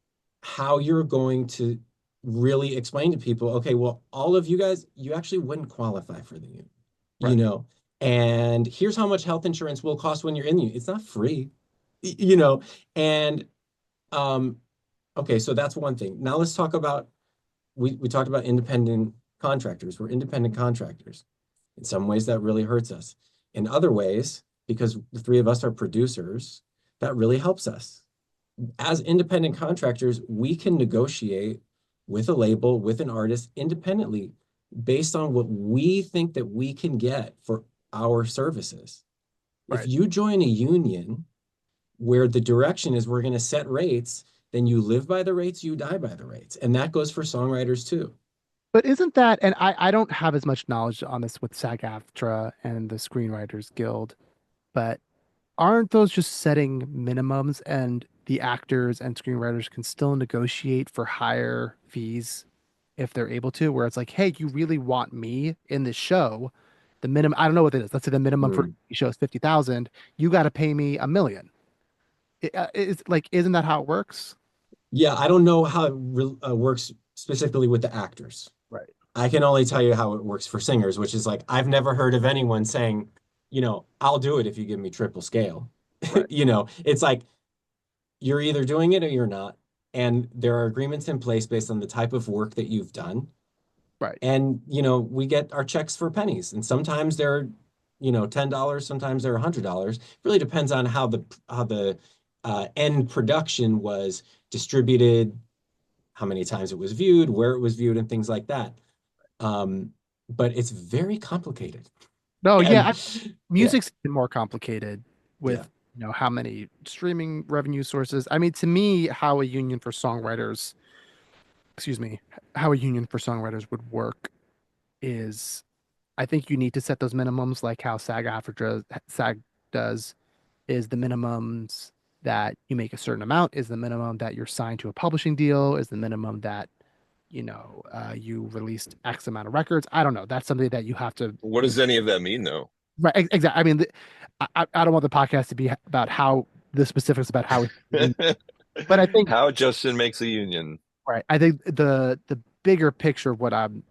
how you're going to really explain to people, okay, well, all of you guys, you actually wouldn't qualify for the union, you Right. know, and here's how much health insurance will cost when you're in the union. It's not free, you know, and um, okay, so that's one thing. Now let's talk about we talked about independent contractors. We're independent contractors. In some ways, that really hurts us. In other ways, because the three of us are producers, that really helps us. As independent contractors, we can negotiate with a label, with an artist independently based on what we think that we can get for our services. If Right. you join a union where the direction is we're going to set rates, then you live by the rates, you die by the rates. And that goes for songwriters too. But isn't that, and I don't have as much knowledge on this with SAG-AFTRA and the Screenwriters Guild, but aren't those just setting minimums and the actors and screenwriters can still negotiate for higher fees if they're able to, where it's like, hey, you really want me in this show. The minimum, I don't know what it is. Let's say the minimum for Mm. a show is 50,000. You got to pay me 1 million. It's like, isn't that how it works? Yeah, I don't know how it works specifically with the actors. Right. I can only tell you how it works for singers, which is like I've never heard of anyone saying, I'll do it if you give me triple scale. Right. It's like you're either doing it or you're not. And there are agreements in place based on the type of work that you've done. Right. And, we get our checks for pennies. And sometimes they're, $10, sometimes they're $100. It really depends on how the end production was distributed, how many times it was viewed, where it was viewed, and things like that. Um, but it's very complicated. No, yeah, And yeah, music's more complicated yeah. with, how many streaming revenue sources. I mean, to me, how a union for songwriters, excuse me, how a union for songwriters would work is I think you need to set those minimums like how SAG-AFTRA SAG does. Is the minimums that you make a certain amount? Is the minimum that you're signed to a publishing deal? Is the minimum that, you released X amount of records? I don't know. That's something that you have to, What does any of that mean, though? right. Exactly. I mean, I don't want the podcast to be about how the specifics about how we, but I think, How Justin makes a union. right. I think the bigger picture of what I'm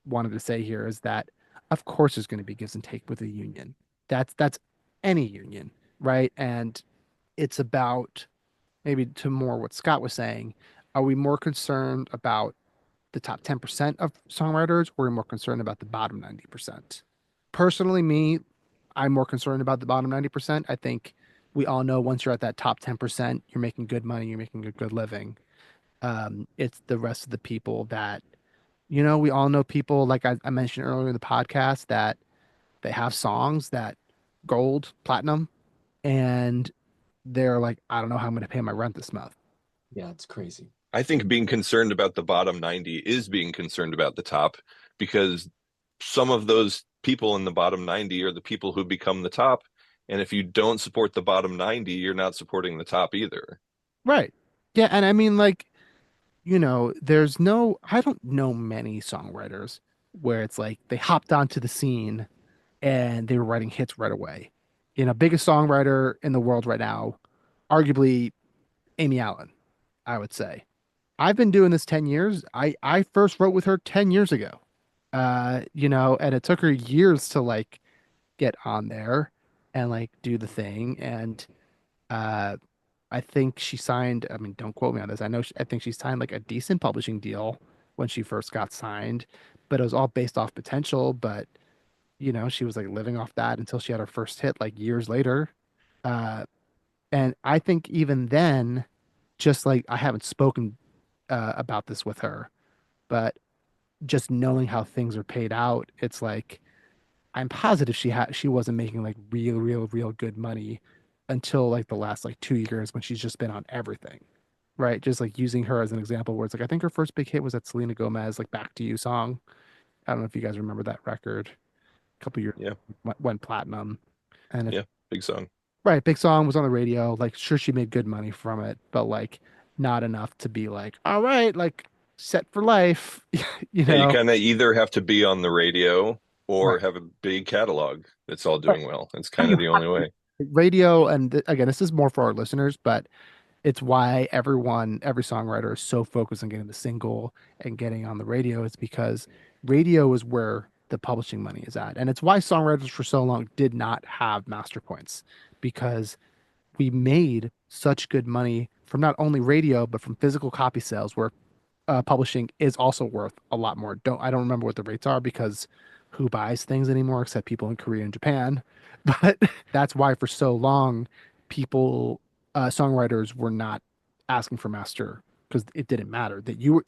wanted to say here is that, of course, there's going to be gives and take with a union. That's any union, right? And it's about, maybe to more what Scott was saying, are we more concerned about the top 10% of songwriters, or are we more concerned about the bottom 90%? Personally, me, I'm more concerned about the bottom 90%. I think we all know once you're at that top 10%, you're making good money, you're making a good living. It's the rest of the people that, we all know people, like I mentioned earlier in the podcast, that they have songs that gold, platinum, and they're like, I don't know how I'm going to pay my rent this month. Yeah, it's crazy. I think being concerned about the bottom 90 is being concerned about the top, because some of those people in the bottom 90 are the people who become the top. And if you don't support the bottom 90, you're not supporting the top either. Right. Yeah. And I mean, like, there's no, I don't know many songwriters where it's like they hopped onto the scene and they were writing hits right away. Biggest songwriter in the world right now, arguably Amy Allen, I would say. I've been doing this 10 years. I first wrote with her 10 years ago. And it took her years to like get on there and like do the thing. And uh I think she signed, I mean, don't quote me on this. I think she signed like a decent publishing deal when she first got signed, but it was all based off potential. But, she was like living off that until she had her first hit like years later. Uh, and I think even then, just like I haven't spoken about this with her, but just knowing how things are paid out, it's like I'm positive she wasn't making like real good money until like the last like 2 years when she's just been on everything. Right. Just like using her as an example where it's like I think her first big hit was that Selena Gomez, like Back to You song. I don't know if you guys remember that record. A couple years Yeah. went platinum. And Yeah. Big song. right, big song was on the radio. Like sure she made good money from it, but like not enough to be like, all right, like set for life. you Yeah, you know? kind of either have to be on the radio or Right. have a big catalog that's all Right. doing well. It's I kind mean, of the only way. radio, and again, this is more for our listeners, but it's why every songwriter is so focused on getting the single and getting on the radio. It's because radio is where the publishing money is at. And it's why songwriters for so long did not have master points, because we made such good money from not only radio, but from physical copy sales, where publishing is also worth a lot more. I don't remember what the rates are because who buys things anymore except people in Korea and Japan. But that's why for so long people songwriters were not asking for master because it didn't matter that you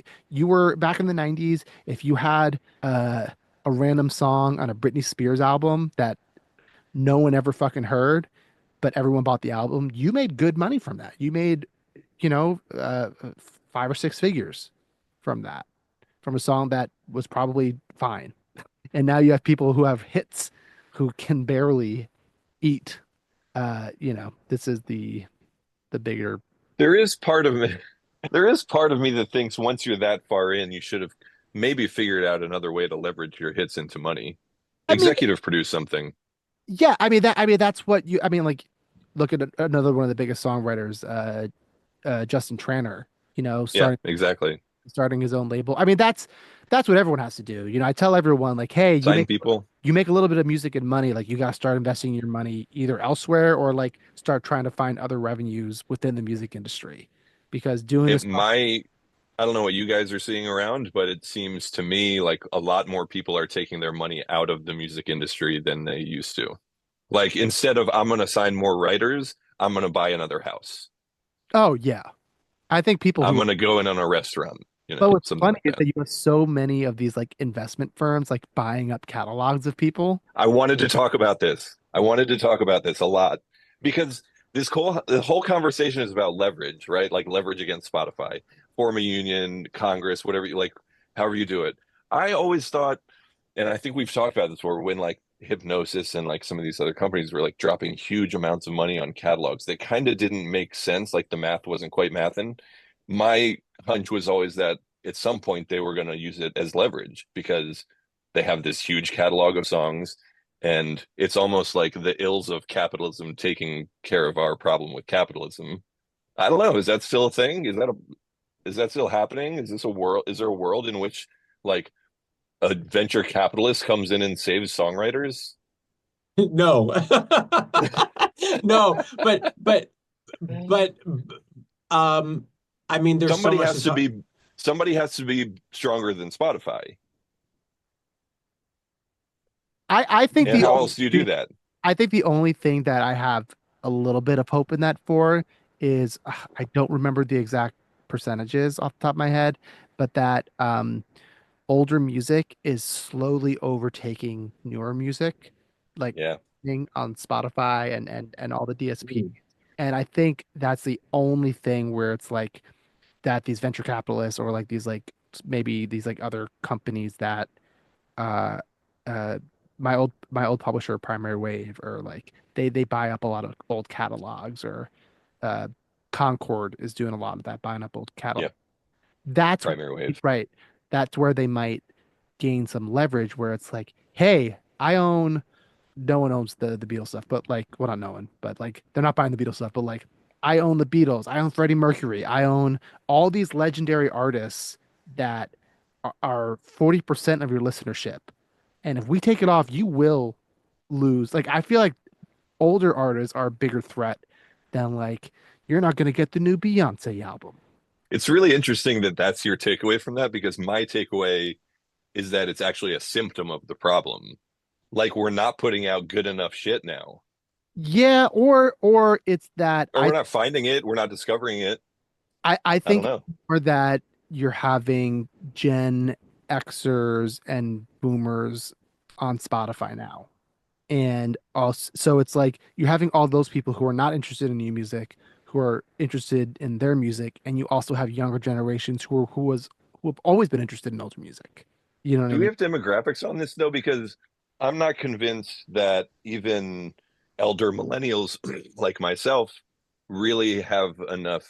were back in the 90s. If you had a random song on a Britney Spears album that no one ever fucking heard, but everyone bought the album, you made good money from that. You made, 5 or 6 figures from that, from a song that was probably fine. And now you have people who have hits who can barely eat. This is the bigger. There is part of me, there is part of me that thinks once you're that far in, you should have maybe figured out another way to leverage your hits into money. I mean, Executive produce something. yeah, that's what like look at another one of the biggest songwriters, Justin Tranter, Yeah, exactly. starting his own label. I mean, that's what everyone has to do. I tell everyone like, hey, Sign people. you make a little bit of music and money, like you got to start investing your money either elsewhere or like start trying to find other revenues within the music industry, because doing It this. might, I don't know what you guys are seeing around, but it seems to me like a lot more people are taking their money out of the music industry than they used to. Like instead of I'm going to sign more writers, I'm going to buy another house. Oh yeah, I think people I'm who. going to go in on a restaurant, But what's something funny like is that. that you have so many of these like investment firms like buying up catalogs of people. I wanted to talk about this. I wanted to talk about this a lot because the whole conversation is about leverage, right? Like leverage against Spotify, form a union, Congress, whatever you like, however you do it. I always thought, and I think we've talked about this before, when like Hypnosis and like some of these other companies were like dropping huge amounts of money on catalogs that kind of didn't make sense. Like the math wasn't quite mathing. My hunch was always that at some point they were going to use it as leverage because they have this huge catalog of songs, and it's almost like the ills of capitalism taking care of our problem with capitalism. I don't know. Is that still a thing? Is that still happening? Is this a world? Is there a world in which like a venture capitalist comes in and saves songwriters? No. No, but I mean, there's so Somebody much to has to talk. be somebody has to be stronger than Spotify. I think And the how only else do you do thing, that? I think the only thing that I have a little bit of hope in that for is I don't remember the exact percentages off the top of my head, but that older music is slowly overtaking newer music, like Yeah. on Spotify and all the DSP. Mm. And I think that's the only thing where it's like that these venture capitalists or like these like maybe these like other companies that uh uh my old publisher Primary Wave or like they buy up a lot of old catalogs or uh Concord is doing a lot of that buying up old Yeah. catalog. That's Primary wave. right. That's where they might gain some leverage where it's like, hey, I own no one owns the Beatles stuff, but like, well, not no one, but like, they're not buying the Beatles stuff, but like, I own the Beatles, I own Freddie Mercury, I own all these legendary artists that are 40% of your listenership. And if we take it off, you will lose. Like, I feel like older artists are a bigger threat than like, you're not going to get the new Beyonce album. It's really interesting that that's your takeaway from that because my takeaway is that it's actually a symptom of the problem. Like we're not putting out good enough shit now. Yeah, or it's that Or we're not finding it, we're not discovering it. I I don't think know. or that you're having Gen Xers and Boomers on Spotify now. And also, so it's like you're having all those people who are not interested in new music, who are interested in their music, and you also have younger generations who have always been interested in older music. You know what I Do we mean? have demographics on this though? Because I'm not convinced that even elder millennials like myself really have enough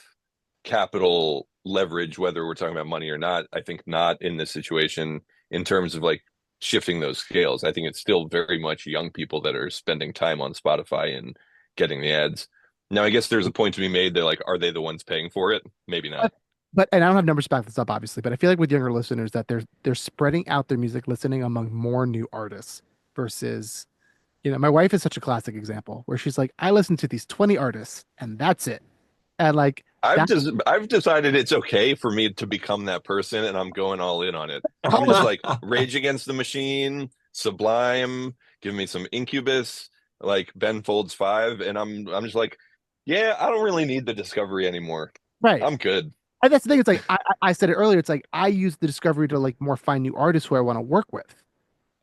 capital leverage, whether we're talking about money or not. I think not in this situation in terms of like shifting those scales. I think it's still very much young people that are spending time on Spotify and getting the ads. Now, I guess there's a point to be made. They're like, are they the ones paying for it? Maybe not. But and I don't have numbers to back this up, obviously, but I feel like with younger listeners that they're spreading out their music listening among more new artists versus, my wife is such a classic example where she's like, I listen to these 20 artists and that's it. And like that, I've decided it's okay for me to become that person, and I'm going all in on it. I'm just oh, like Rage Against the Machine, Sublime, give me some Incubus, like Ben Folds Five, and I'm just like, yeah, I don't really need the discovery anymore. right. I'm good. And that's the thing. It's like I said it earlier. It's like I use the discovery to like more find new artists who I want to work with.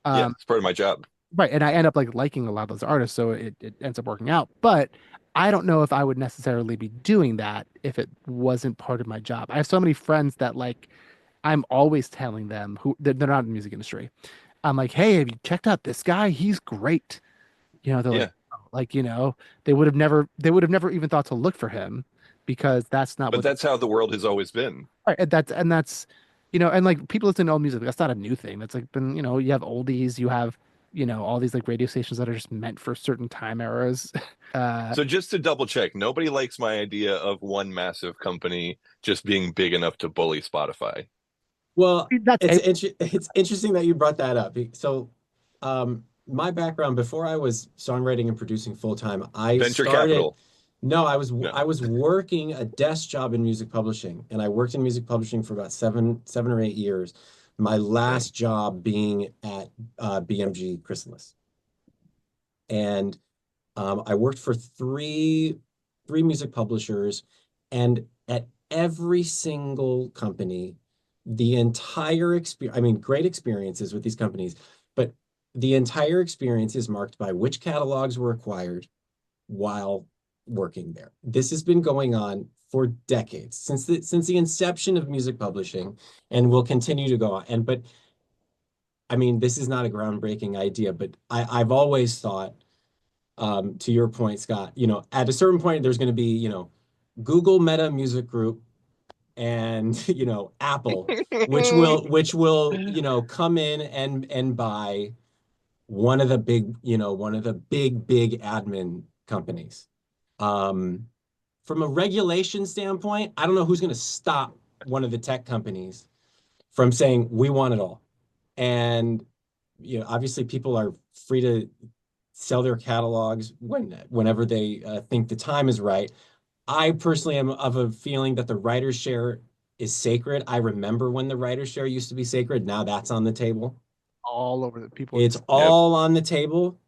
Yeah, Um, it's part of my job. right. And I end up like liking a lot of those artists, so it ends up working out. But I don't know if I would necessarily be doing that if it wasn't part of my job. I have so many friends that like I'm always telling them who they're not in the music industry. I'm like, hey, have you checked out this guy? He's great. They're like, Yeah, oh, like, they would have never even thought to look for him because that's not but what that's how the world has always been. right, and that's and like people listen to old music. That's not a new thing. That's like been, you have oldies, you have, all these like radio stations that are just meant for certain time eras. So just to double check, nobody likes my idea of one massive company just being big enough to bully Spotify. Well, That's it's interesting that you brought that up. So, my background before I was songwriting and producing full time, I Venture started. capital. No, I No. was working a desk job in music publishing, and I worked in music publishing for about seven or 8 years. My Okay. last job being at BMG Chrysalis, and I worked for three music publishers, and at every single company, the entire experience, I mean, great experiences with these companies, but the entire experience is marked by which catalogs were acquired while working there. This has been going on for decades, since the inception of music publishing, and will continue to go on. But I mean, this is not a groundbreaking idea, but I've always thought, to your point, Scott, at a certain point, there's going to be, Google Meta Music Group and, Apple, which will, come in and buy one of the big admin companies. Um, from a regulation standpoint, I don't know who's going to stop one of the tech companies from saying we want it all. And obviously people are free to sell their catalogs whenever they think the time is right. I personally am of a feeling that the writer's share is sacred. I remember when the writer's share used to be sacred. Now that's on the table. All over the people. It's Yep. all on the table.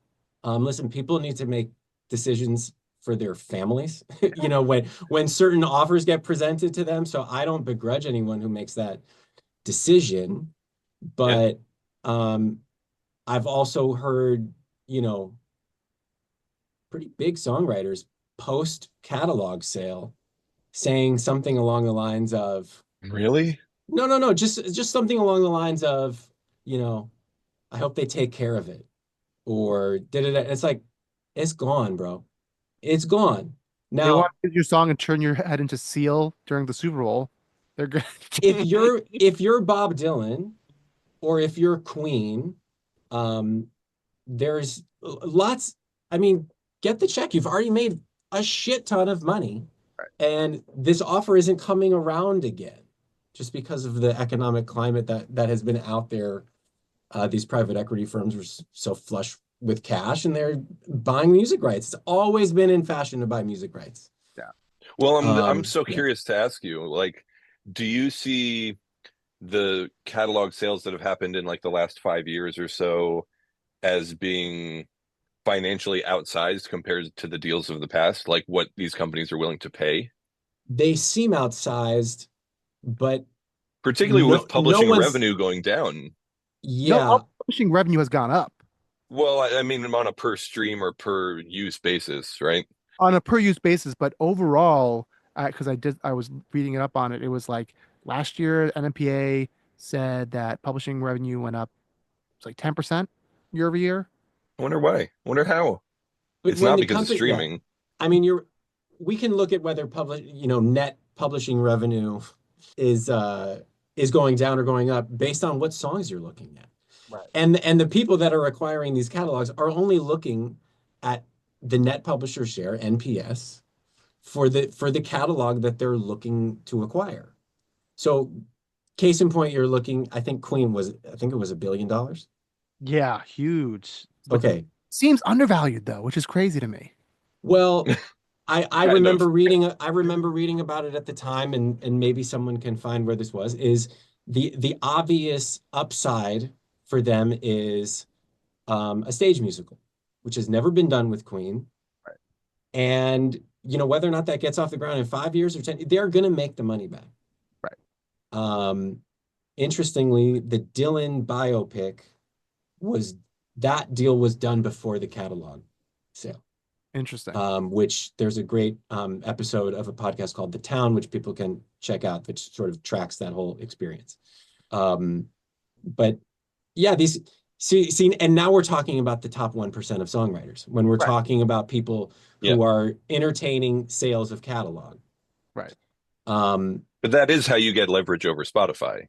Listen, people need to make decisions for their families, when certain offers get presented to them. So I don't begrudge anyone who makes that decision, Yeah. but I've also heard, pretty big songwriters post catalog sale saying something along the lines of, Really? no, just something along the lines of, I hope they take care of it, or did it. It's like, it's gone, bro. It's gone. They want Now, to use your song and turn your head into Seal during the Super Bowl. They're good. if you're Bob Dylan or if you're Queen, um, there's lots. I mean, get the check. You've already made a shit ton of money, and this offer isn't coming around again just because of the economic climate that has been out there. These private equity firms were so flush with cash, and they're buying music rights. It's always been in fashion to buy music rights. Yeah. Well, I'm so Yeah. curious to ask you, like, do you see the catalog sales that have happened in like the last 5 years or so as being financially outsized compared to the deals of the past, like what these companies are willing to pay? They seem outsized, but Particularly with no publishing one's, revenue going down. No, yeah, publishing revenue has gone up Well, I mean, on a per stream or per use basis, right? on a per use basis, but overall, because I was reading it up on it. It was like last year, NMPA said that publishing revenue went up. It's like 10% year over year. I wonder why. I wonder how. but It's when not the because of company, yeah, streaming. I mean, we can look at whether net publishing revenue is uh is going down or going up based on what songs you're looking at. Right. And the people that are acquiring these catalogs are only looking at the net publisher share, NPS, for the catalog that they're looking to acquire. So case in point, you're looking, I think I think it was $1 billion. Yeah, huge. But Okay. seems undervalued though, which is crazy to me. Well, I Kind of. remember reading about it at the time, and maybe someone can find where this was, is the obvious upside for them is a stage musical, which has never been done with Queen. Right. And whether or not that gets off the ground in 5 years or 10, they're gonna make the money back. Right. Um, Interestingly, the Dylan biopic was that deal was done before the catalog sale. Interesting. Which there's a great episode of a podcast called The Town, which people can check out, which sort of tracks that whole experience. But yeah, and now we're talking about the top 1% of songwriters when we're Right. talking about people Yeah. who are entertaining sales of catalog. Right. Um, But that is how you get leverage over Spotify.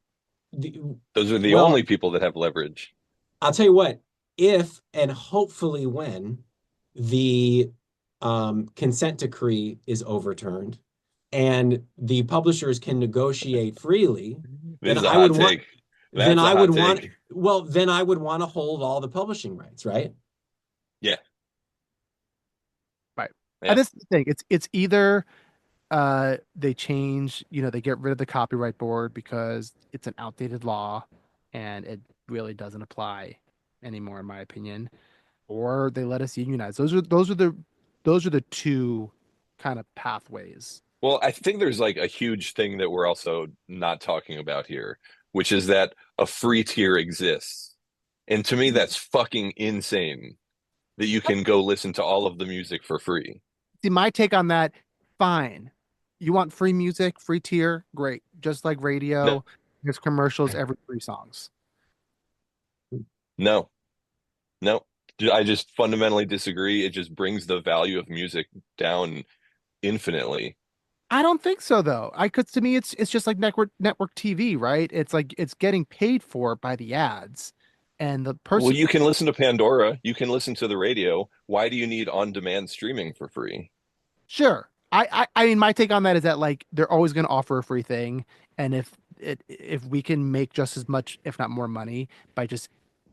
the, Those are the well, only people that have leverage. I'll tell you what, if and hopefully when the consent decree is overturned and the publishers can negotiate freely, This then is a I hot would want, take. then That's a I hot would want, take. well, then I would want to hold all the publishing rights, right? Yeah. Right. Yeah. And this is the thing. It's either they change, they get rid of the copyright board because it's an outdated law and it really doesn't apply anymore, in my opinion, or they let us unionize. Those are the two kind of pathways. Well, I think there's like a huge thing that we're also not talking about here, which is that a free tier exists. And to me, that's fucking insane that you can go listen to all of the music for free. See, my take on that, fine. You want free music, free tier, great. Just like No, radio, there's commercials every 3 songs. No, no. I just fundamentally disagree. It just brings the value of music down infinitely. I don't think so though. I Cause to me it's just like network TV, right? It's like it's getting paid for by the ads. And the Well, person you can listen to Pandora, you can listen to the radio. Why do you need on-demand streaming for free? Sure. I mean my take on that is that like they're always gonna offer a free thing. And if we can make just as much, if not more money by just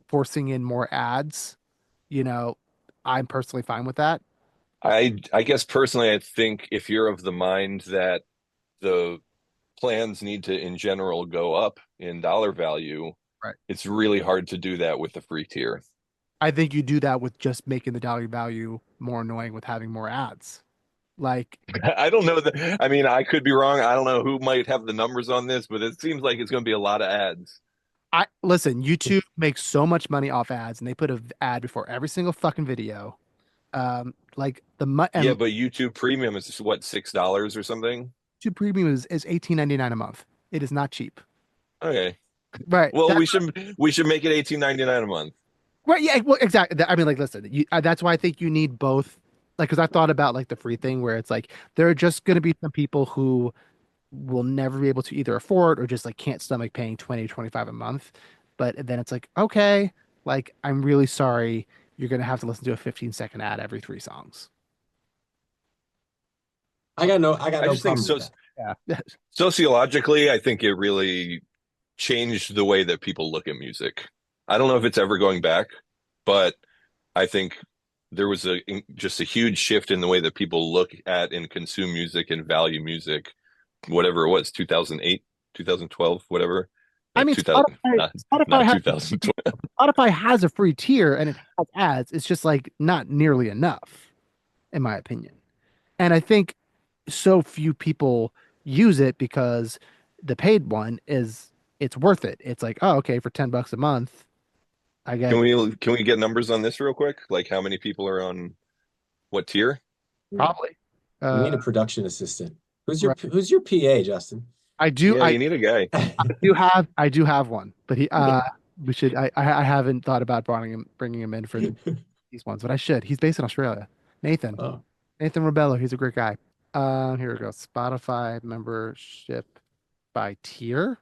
forcing in more ads, you know, I'm personally fine with that. I guess personally, I think if you're of the mind that the plans need to, in general, go up in dollar value, Right. it's really hard to do that with the free tier. I think you do that with just making the dollar value more annoying with having more ads. Like I don't know that. I mean, I could be wrong. I don't know who might have the numbers on this, but it seems like it's going to be a lot of ads. I listen, YouTube makes so much money off ads and they put an ad before every single fucking video. Like Yeah, and but YouTube Premium is what, $6 or something? YouTube Premium is 18.99 a month. It is not cheap. Okay. Right. Well, That we should make it 18.99 a month. right, yeah, well, exactly. I mean, like, listen, that's why I think you need both. Like, because I thought about like the free thing where it's like there are just gonna be some people who will never be able to either afford or just like can't stomach paying 20 25 a month. But then it's like, okay, like I'm really sorry, you're gonna have to listen to a 15-second ad every three songs. I got I no just think problem with so. that. Yeah. Sociologically, I think it really changed the way that people look at music. I don't know if it's ever going back, but I think there was just a huge shift in the way that people look at and consume music and value music, whatever it was, 2008, 2012, whatever. I No, mean, 2000, not 2012. Spotify has a free tier and it has ads. It's just like not nearly enough, in my opinion. And I think so few people use it because the paid one is it's worth it. It's like, oh, okay, for $10 a month, I Can get we get numbers on this real quick? Like how many people are on what tier? probably. We Uh, need a production assistant. right. Who's your PA, Justin? I do. Yeah, you need a guy. I do have one, but we should. I haven't thought about bringing him in for these ones, but I should. He's based in Australia. Nathan, Oh, Nathan Robello. He's a great guy. Here we go. Spotify membership by tier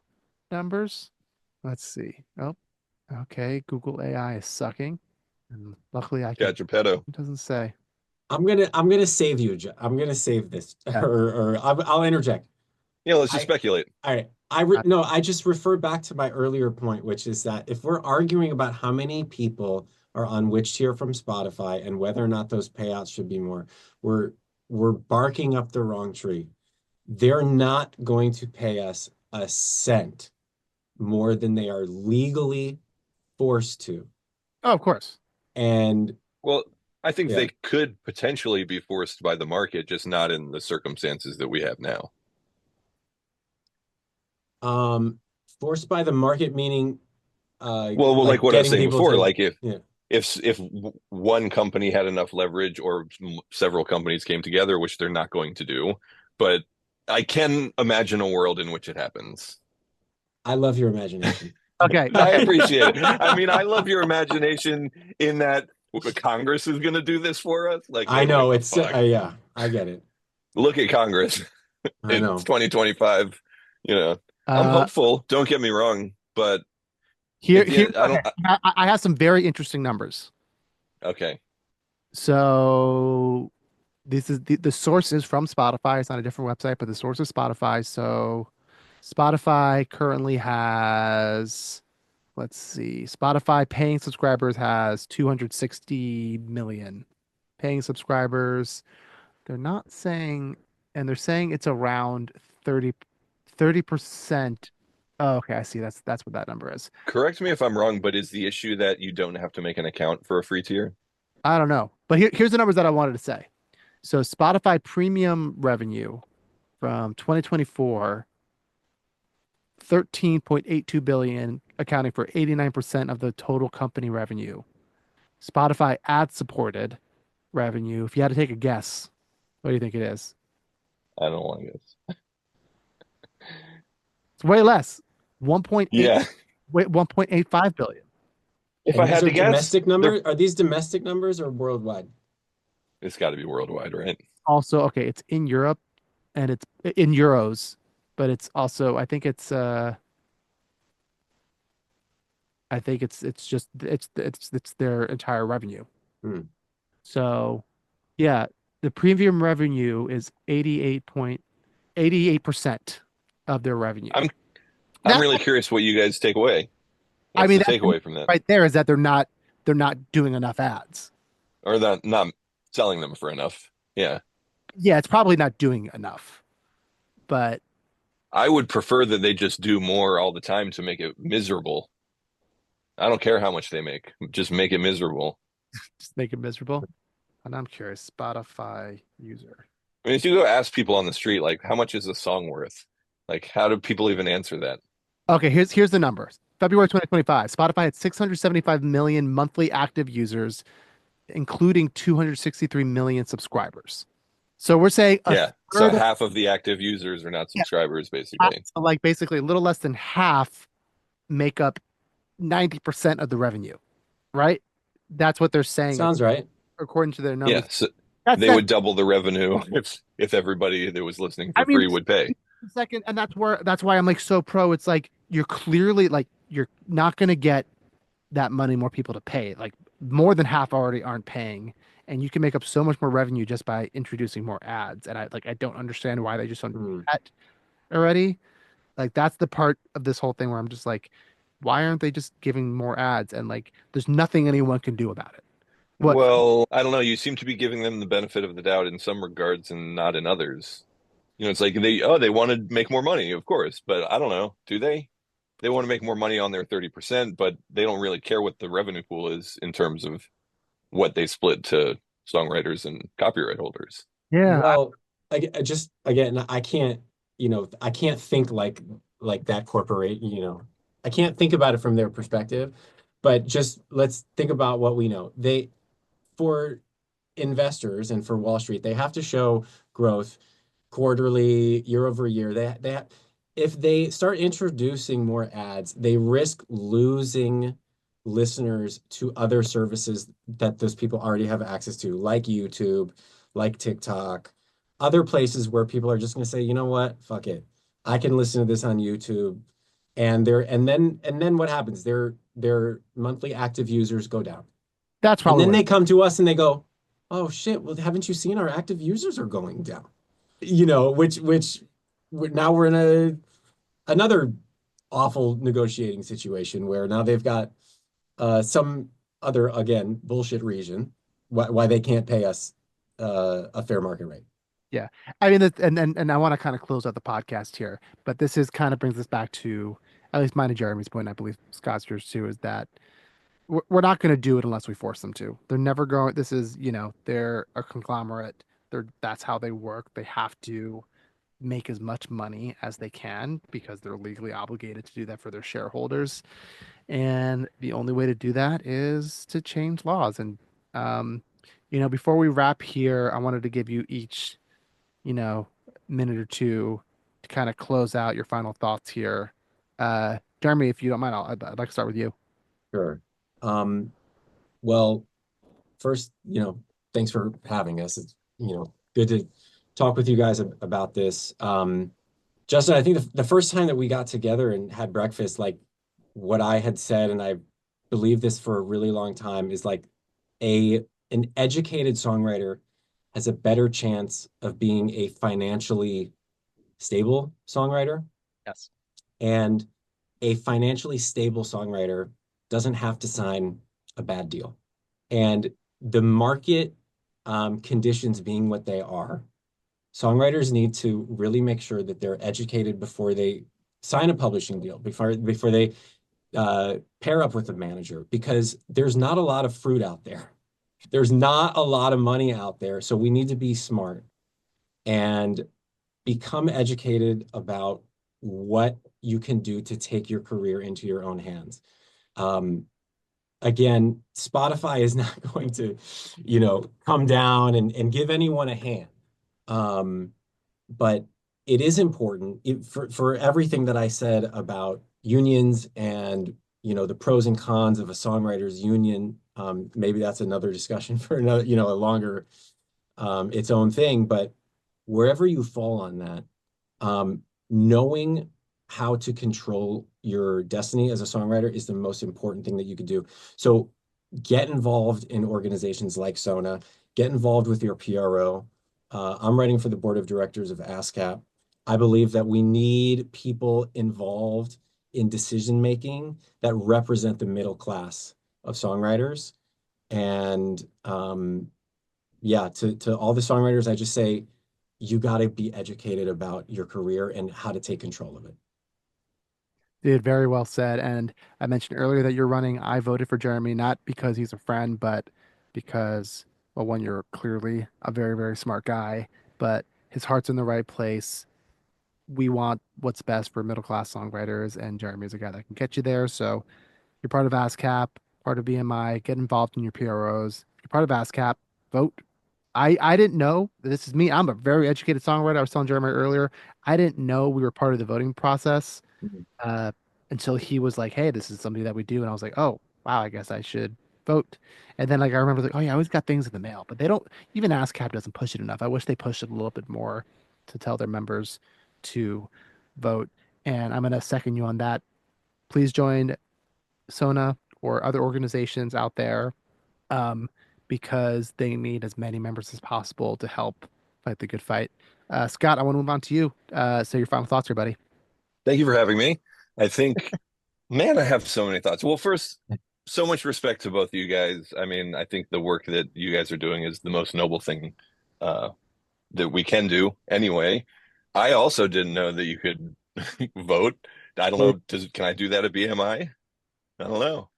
numbers. Let's see. Oh, okay. Google AI is sucking, and luckily I can. Yeah, Geppetto. It doesn't say. I'm gonna save you. I'm gonna save this, Yeah. or I'll interject. Yeah, let's just I speculate. All right. Uh, No, I just refer back to my earlier point, which is that if we're arguing about how many people are on which tier from Spotify and whether or not those payouts should be more, we're we're barking up the wrong tree. They're not going to pay us a cent more than they are legally forced to. Oh, of course. And Well, I think yeah, they could potentially be forced by the market, just not in the circumstances that we have now. um, forced by the market, meaning Well, like like what I was getting saying people before, to, like if yeah. if one company had enough leverage or several companies came together, which they're not going to do, but I can imagine a world in which it happens. I love your imagination. Okay. I Okay. appreciate it. I mean, I love your imagination in that Congress is going to do this for us. Like, they I don't give know a it's fuck. yeah, I get it. Look at Congress. I It's know. 2025. You know, I'm Uh, hopeful. Don't get me wrong, but here, at the here. end, I don't. I have some very interesting numbers. Okay, So this is the source is from Spotify. It's on a different website, but the source is Spotify. So Spotify currently has, let's see, Spotify paying subscribers has 260 million paying subscribers. They're not saying, and they're saying it's around 30, 30%. Oh, okay, I see. That's what that number is. correct me if I'm wrong, but is the issue that you don't have to make an account for a free tier? I don't know. But here's the numbers that I wanted to say. So Spotify premium revenue from 2024, 13.82 billion, accounting for 89% of the total company revenue. Spotify ad supported revenue, if you had to take a guess, what do you think it is? I don't want this. It's way less. 1.8 Yeah, wait, 1.85 billion. If And I these had are to guess, domestic numbers? Are these domestic numbers or worldwide? it's got to be worldwide, right? Also, okay, it's in Europe and it's in euros, but it's also I think it's just it's their entire revenue. Hmm. So yeah, the premium revenue is 88% of their revenue. I'm I'm That really curious what you guys take away. I What's mean the that takeaway from that? right there is that they're not doing enough ads. Or that not selling them for enough? Yeah. Yeah, it's probably not doing enough, but I would prefer that they just do more all the time to make it miserable. I don't care how much they make, just make it miserable. just make it miserable. And I'm curious, Spotify user. I mean, if you go ask people on the street, like, how much is a song worth? Like, how do people even answer that? Okay, here's the numbers. February 2025, Spotify had 675 million monthly active users, including 263 million subscribers. So we're saying a Yeah. So third of, half of the active users are not yeah, subscribers, basically. so like basically a little less than half make up 90% of the revenue, right? That's what they're saying Sounds right. Yeah. according to their numbers. So That's they that. would double the revenue if everybody that was listening I for mean, free would pay. second, and that's why I'm like so pro. It's like you're clearly like you're not gonna get that money more people to pay. Like more than half already aren't paying, and you can make up so much more revenue just by introducing more ads. And I don't understand why they just don't do Hmm. that already. Like that's the part of this whole thing where I'm just like, why aren't they just giving more ads? And like, there's nothing anyone can do about it. What? Well, I don't know. You seem to be giving them the benefit of the doubt in some regards and not in others. It's like they want to make more money, of course, but I don't know. Do they? They want to make more money on their 30%, but they don't really care what the revenue pool is in terms of what they split to songwriters and copyright holders. Yeah, Well, I just again, I can't, I can't think like that corporate, I can't think about it from their perspective, but just let's think about what we know. For investors and for Wall Street, they have to show growth quarterly, year over year. If they start introducing more ads, they risk losing listeners to other services that those people already have access to, like YouTube, like TikTok, other places where people are just going to say, you know what, fuck it, I can listen to this on YouTube, and then what happens? Their monthly active users go down, that's and probably then what. they come to us and they go, oh shit, well, haven't you seen our active users are going down? Which now we're in another awful negotiating situation where now they've got some other, again, bullshit reason why they can't pay us a fair market rate. Yeah, I mean, and I want to kind of close out the podcast here, but this is kind of brings us back to at least mine and Jeremy's point. And I believe Scott's yours too. Is that we're not going to do it unless we force them to. They're never going. This is, they're a conglomerate. That's how they work. They have to make as much money as they can because they're legally obligated to do that for their shareholders. And the only way to do that is to change laws. And, before we wrap here, I wanted to give you each, you know, minute or two to kind of close out your final thoughts here. Jeremy, if you don't mind, I'd like to start with you. Sure. Um, well, first, thanks for having us. It's, good to talk with you guys about this. Justin, I think the first time that we got together and had breakfast, like what I had said, and I believe this for a really long time, is like a an educated songwriter has a better chance of being a financially stable songwriter, Yes. and a financially stable songwriter doesn't have to sign a bad deal. And the market conditions being what they are, songwriters need to really make sure that they're educated before they sign a publishing deal, before they pair up with a manager, because there's not a lot of fruit out there. There's not a lot of money out there. So we need to be smart and become educated about what you can do to take your career into your own hands. Um, Again, Spotify is not going to, come down and give anyone a hand. Um, but it is important for everything that I said about unions and the pros and cons of a songwriters union. Maybe that's another discussion for another, a longer, its own thing. But wherever you fall on that, knowing how to control your destiny as a songwriter is the most important thing that you could do. So get involved in organizations like Sona, get involved with your PRO. I'm writing for the board of directors of ASCAP. I believe that we need people involved in decision making that represent the middle class of songwriters. And yeah, to all the songwriters, I just say you got to be educated about your career and how to take control of it. Dude, very well said. And I mentioned earlier that you're running. I voted for Jeremy, not because he's a friend, but because, well, one, you're clearly a very, very smart guy, but his heart's in the right place. We want what's best for middle class songwriters, and Jeremy's a guy that can get you there. So you're part of ASCAP, part of BMI, get involved in your PROs. You're part of ASCAP, vote. I didn't know this is me. I'm a very educated songwriter. I was telling Jeremy earlier, I didn't know we were part of the voting process Mhm. uh, until he was like, "Hey, this is something that we do," and I was like, "Oh, wow, I guess I should vote." And then like I remember like, "Oh yeah, I always got things in the mail," but they don't even ASCAP doesn't push it enough. I wish they pushed it a little bit more to tell their members to vote. And I'm gonna second you on that. Please join Sona or other organizations out there, um, because they need as many members as possible to help fight the good fight. Scott, I want to move on to you. Say your final thoughts here, buddy. Thank you for having me. I think, man, I have so many thoughts. Well, first, so much respect to both of you guys. I mean, I think the work that you guys are doing is the most noble thing uh, that we can do anyway. I also didn't know that you could vote. I don't know. Can I do that at BMI? I don't know.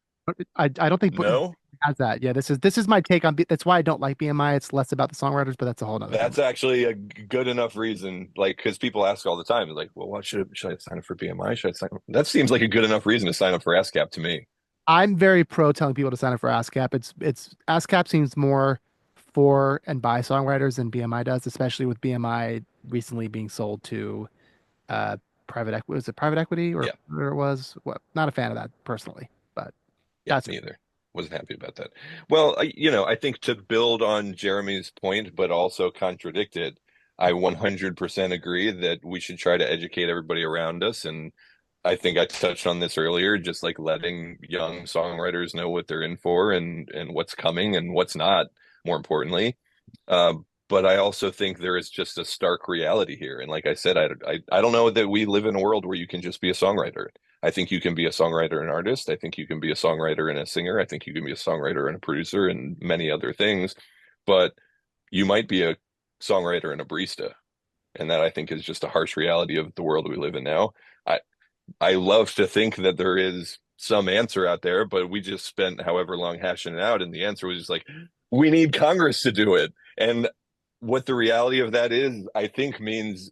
I don't think No, has that. Yeah, this is my take on. That's why I don't like BMI. It's less about the songwriters, but that's a whole nother that's conversation. actually a good enough reason. Like, because people ask all the time, like, well, what should I sign up for BMI? Should I sign up? That seems like a good enough reason to sign up for ASCAP to me. I'm very pro telling people to sign up for ASCAP. It's ASCAP seems more for and by songwriters than BMI does, especially with BMI recently being sold to uh private equity. Was it private equity or Yeah, where it was? What? Not a fan of that personally, but yeah, that's me either. Wasn't happy about that. Well, I think to build on Jeremy's point, but also contradict it, I 100% agree that we should try to educate everybody around us. And I think I touched on this earlier, just like letting young songwriters know what they're in for and what's coming and what's not, more importantly. Uh, but I also think there is just a stark reality here. And like I said, I don't know that we live in a world where you can just be a songwriter. I think you can be a songwriter and artist. I think you can be a songwriter and a singer. I think you can be a songwriter and a producer and many other things. But you might be a songwriter and a barista. And that I think is just a harsh reality of the world we live in now. I I love to think that there is some answer out there, but we just spent however long hashing it out, and the answer was just like, we need Congress to do it. And what the reality of that is, I think means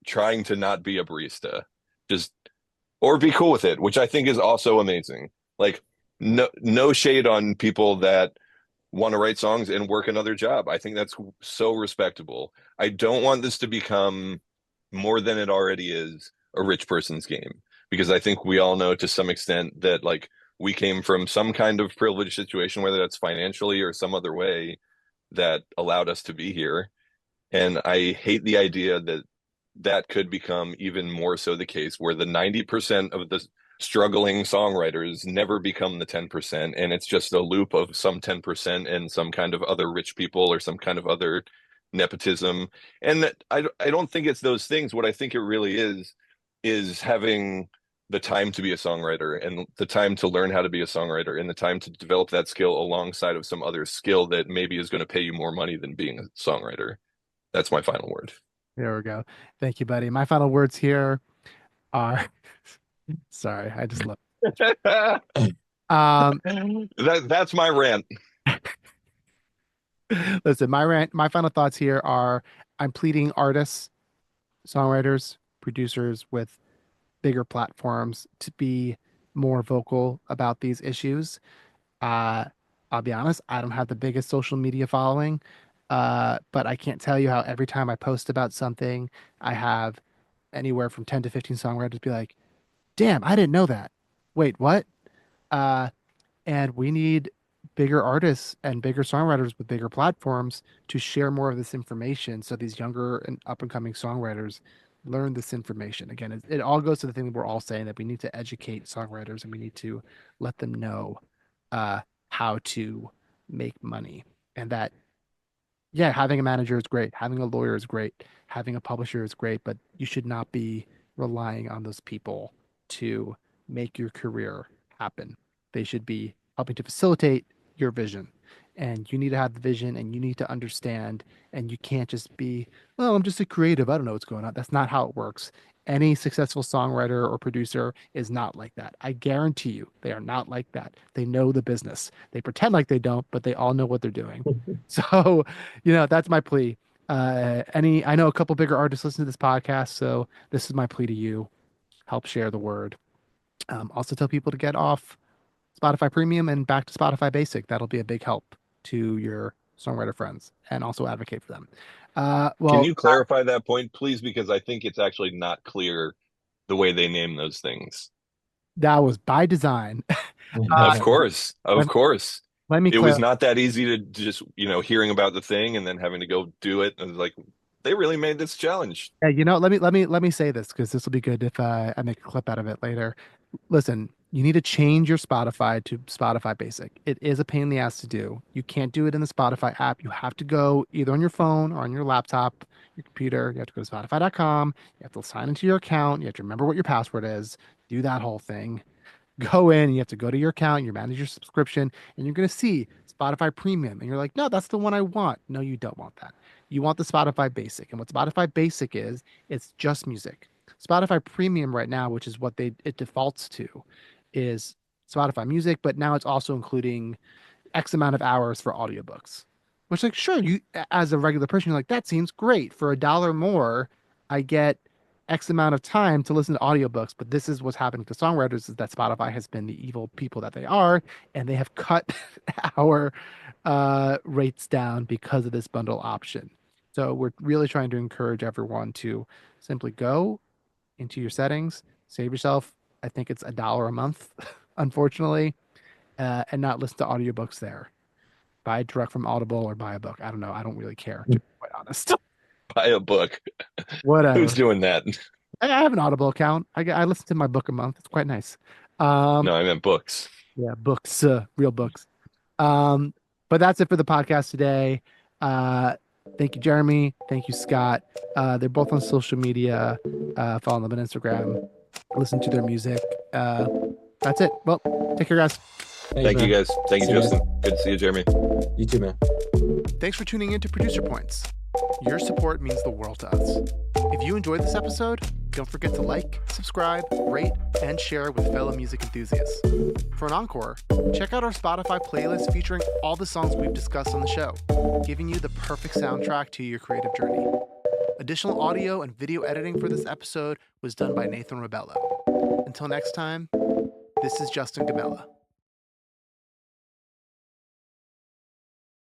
trying to not be a barista, just or be cool with it, which I think is also amazing. Like no shade on people that want to write songs and work another job. I think that's so respectable. I don't want this to become more than it already is a rich person's game because I think we all know to some extent that like we came from some kind of privileged situation, whether that's financially or some other way that allowed us to be here. And I hate the idea that that could become even more so the case where the 90% of the struggling songwriters never become the 10%. And it's just a loop of some 10% and some kind of other rich people or some kind of other nepotism. And I don't think it's those things. What I think it really is having the time to be a songwriter and the time to learn how to be a songwriter and the time to develop that skill alongside of some other skill that maybe is going to pay you more money than being a songwriter. That's my final word. There we go. Thank you, buddy. My final words here are sorry, I just love um That's my rant. listen, my final thoughts here are I'm pleading artists, songwriters, producers with bigger platforms to be more vocal about these issues. Uh, I'll be honest, I don't have the biggest social media following, but I can't tell you how every time I post about something, I have anywhere from 10 to 15 songwriters be like, damn, I didn't know that. Wait, what? Uh, and we need bigger artists and bigger songwriters with bigger platforms to share more of this information so these younger and up and coming songwriters learn this information. Again, it all goes to the thing that we're all saying, that we need to educate songwriters and we need to let them know uh, how to make money. And that, yeah, having a manager is great, having a lawyer is great, having a publisher is great, but you should not be relying on those people to make your career happen. They should be helping to facilitate your vision. And you need to have the vision and you need to understand, and you can't just be, well, I'm just a creative. I don't know what's going on. That's not how it works. Any successful songwriter or producer is not like that. I guarantee you, they are not like that. They know the business. They pretend like they don't, but they all know what they're doing. So, that's my plea. I know a couple bigger artists listen to this podcast, so this is my plea to you. Help share the word. Also tell people to get off Spotify Premium and back to Spotify Basic. That'll be a big help to your songwriter friends, and also advocate for them. Can Well, you clarify that point, please? Because I think it's actually not clear the way they name those things. that was by design. Of course, let, of course. let me It was clarify. not that easy to just, hearing about the thing and then having to go do it. And like, they really made this challenge. Yeah, let me say this because this will be good if I make a clip out of it later. Listen, you need to change your Spotify to Spotify Basic. It is a pain in the ass to do. You can't do it in the Spotify app. You have to go either on your phone or on your laptop, your computer. You have to go to Spotify.com. You have to sign into your account. You have to remember what your password is. Do that whole thing. Go in, you have to go to your account, you manage your subscription, and you're going to see Spotify Premium. And you're like, no, that's the one I want. No, you don't want that. You want the Spotify Basic. And what Spotify Basic is, it's just music. Spotify Premium right now, which is what it defaults to, is Spotify Music, but now it's also including X amount of hours for audiobooks. Which, like, sure, you as a regular person, you're like, that seems great. For $1 more, I get X amount of time to listen to audiobooks. But this is what's happening to songwriters, is that Spotify has been the evil people that they are, and they have cut our rates down because of this bundle option. So we're really trying to encourage everyone to simply go into your settings, save yourself, I think it's $1 a month, unfortunately, and not listen to audiobooks there. Buy it direct from Audible or buy a book. I don't know. I don't really care, to be quite honest. Buy a book. Who's Whatever. doing that? I have an Audible account. I listen to my book a month. It's quite nice. No, Um, I meant books. yeah, books, real books. Um, but that's it for the podcast today. Uh, thank you, Jeremy. Thank you, Scott. They're both on social media. Follow them on Instagram. Listen to their music. That's it. Well, take care, guys. Thank you, man. guys. Thank you, See ya. Justin. Good to see you, Jeremy. You too, man. Thanks for tuning in to Producer Points. Your support means the world to us. If you enjoyed this episode, don't forget to like, subscribe, rate, and share with fellow music enthusiasts. For an encore, check out our Spotify playlist featuring all the songs we've discussed on the show, giving you the perfect soundtrack to your creative journey. Additional audio and video editing for this episode was done by Nathan Rebello. Until next time, this is Justin Gammella.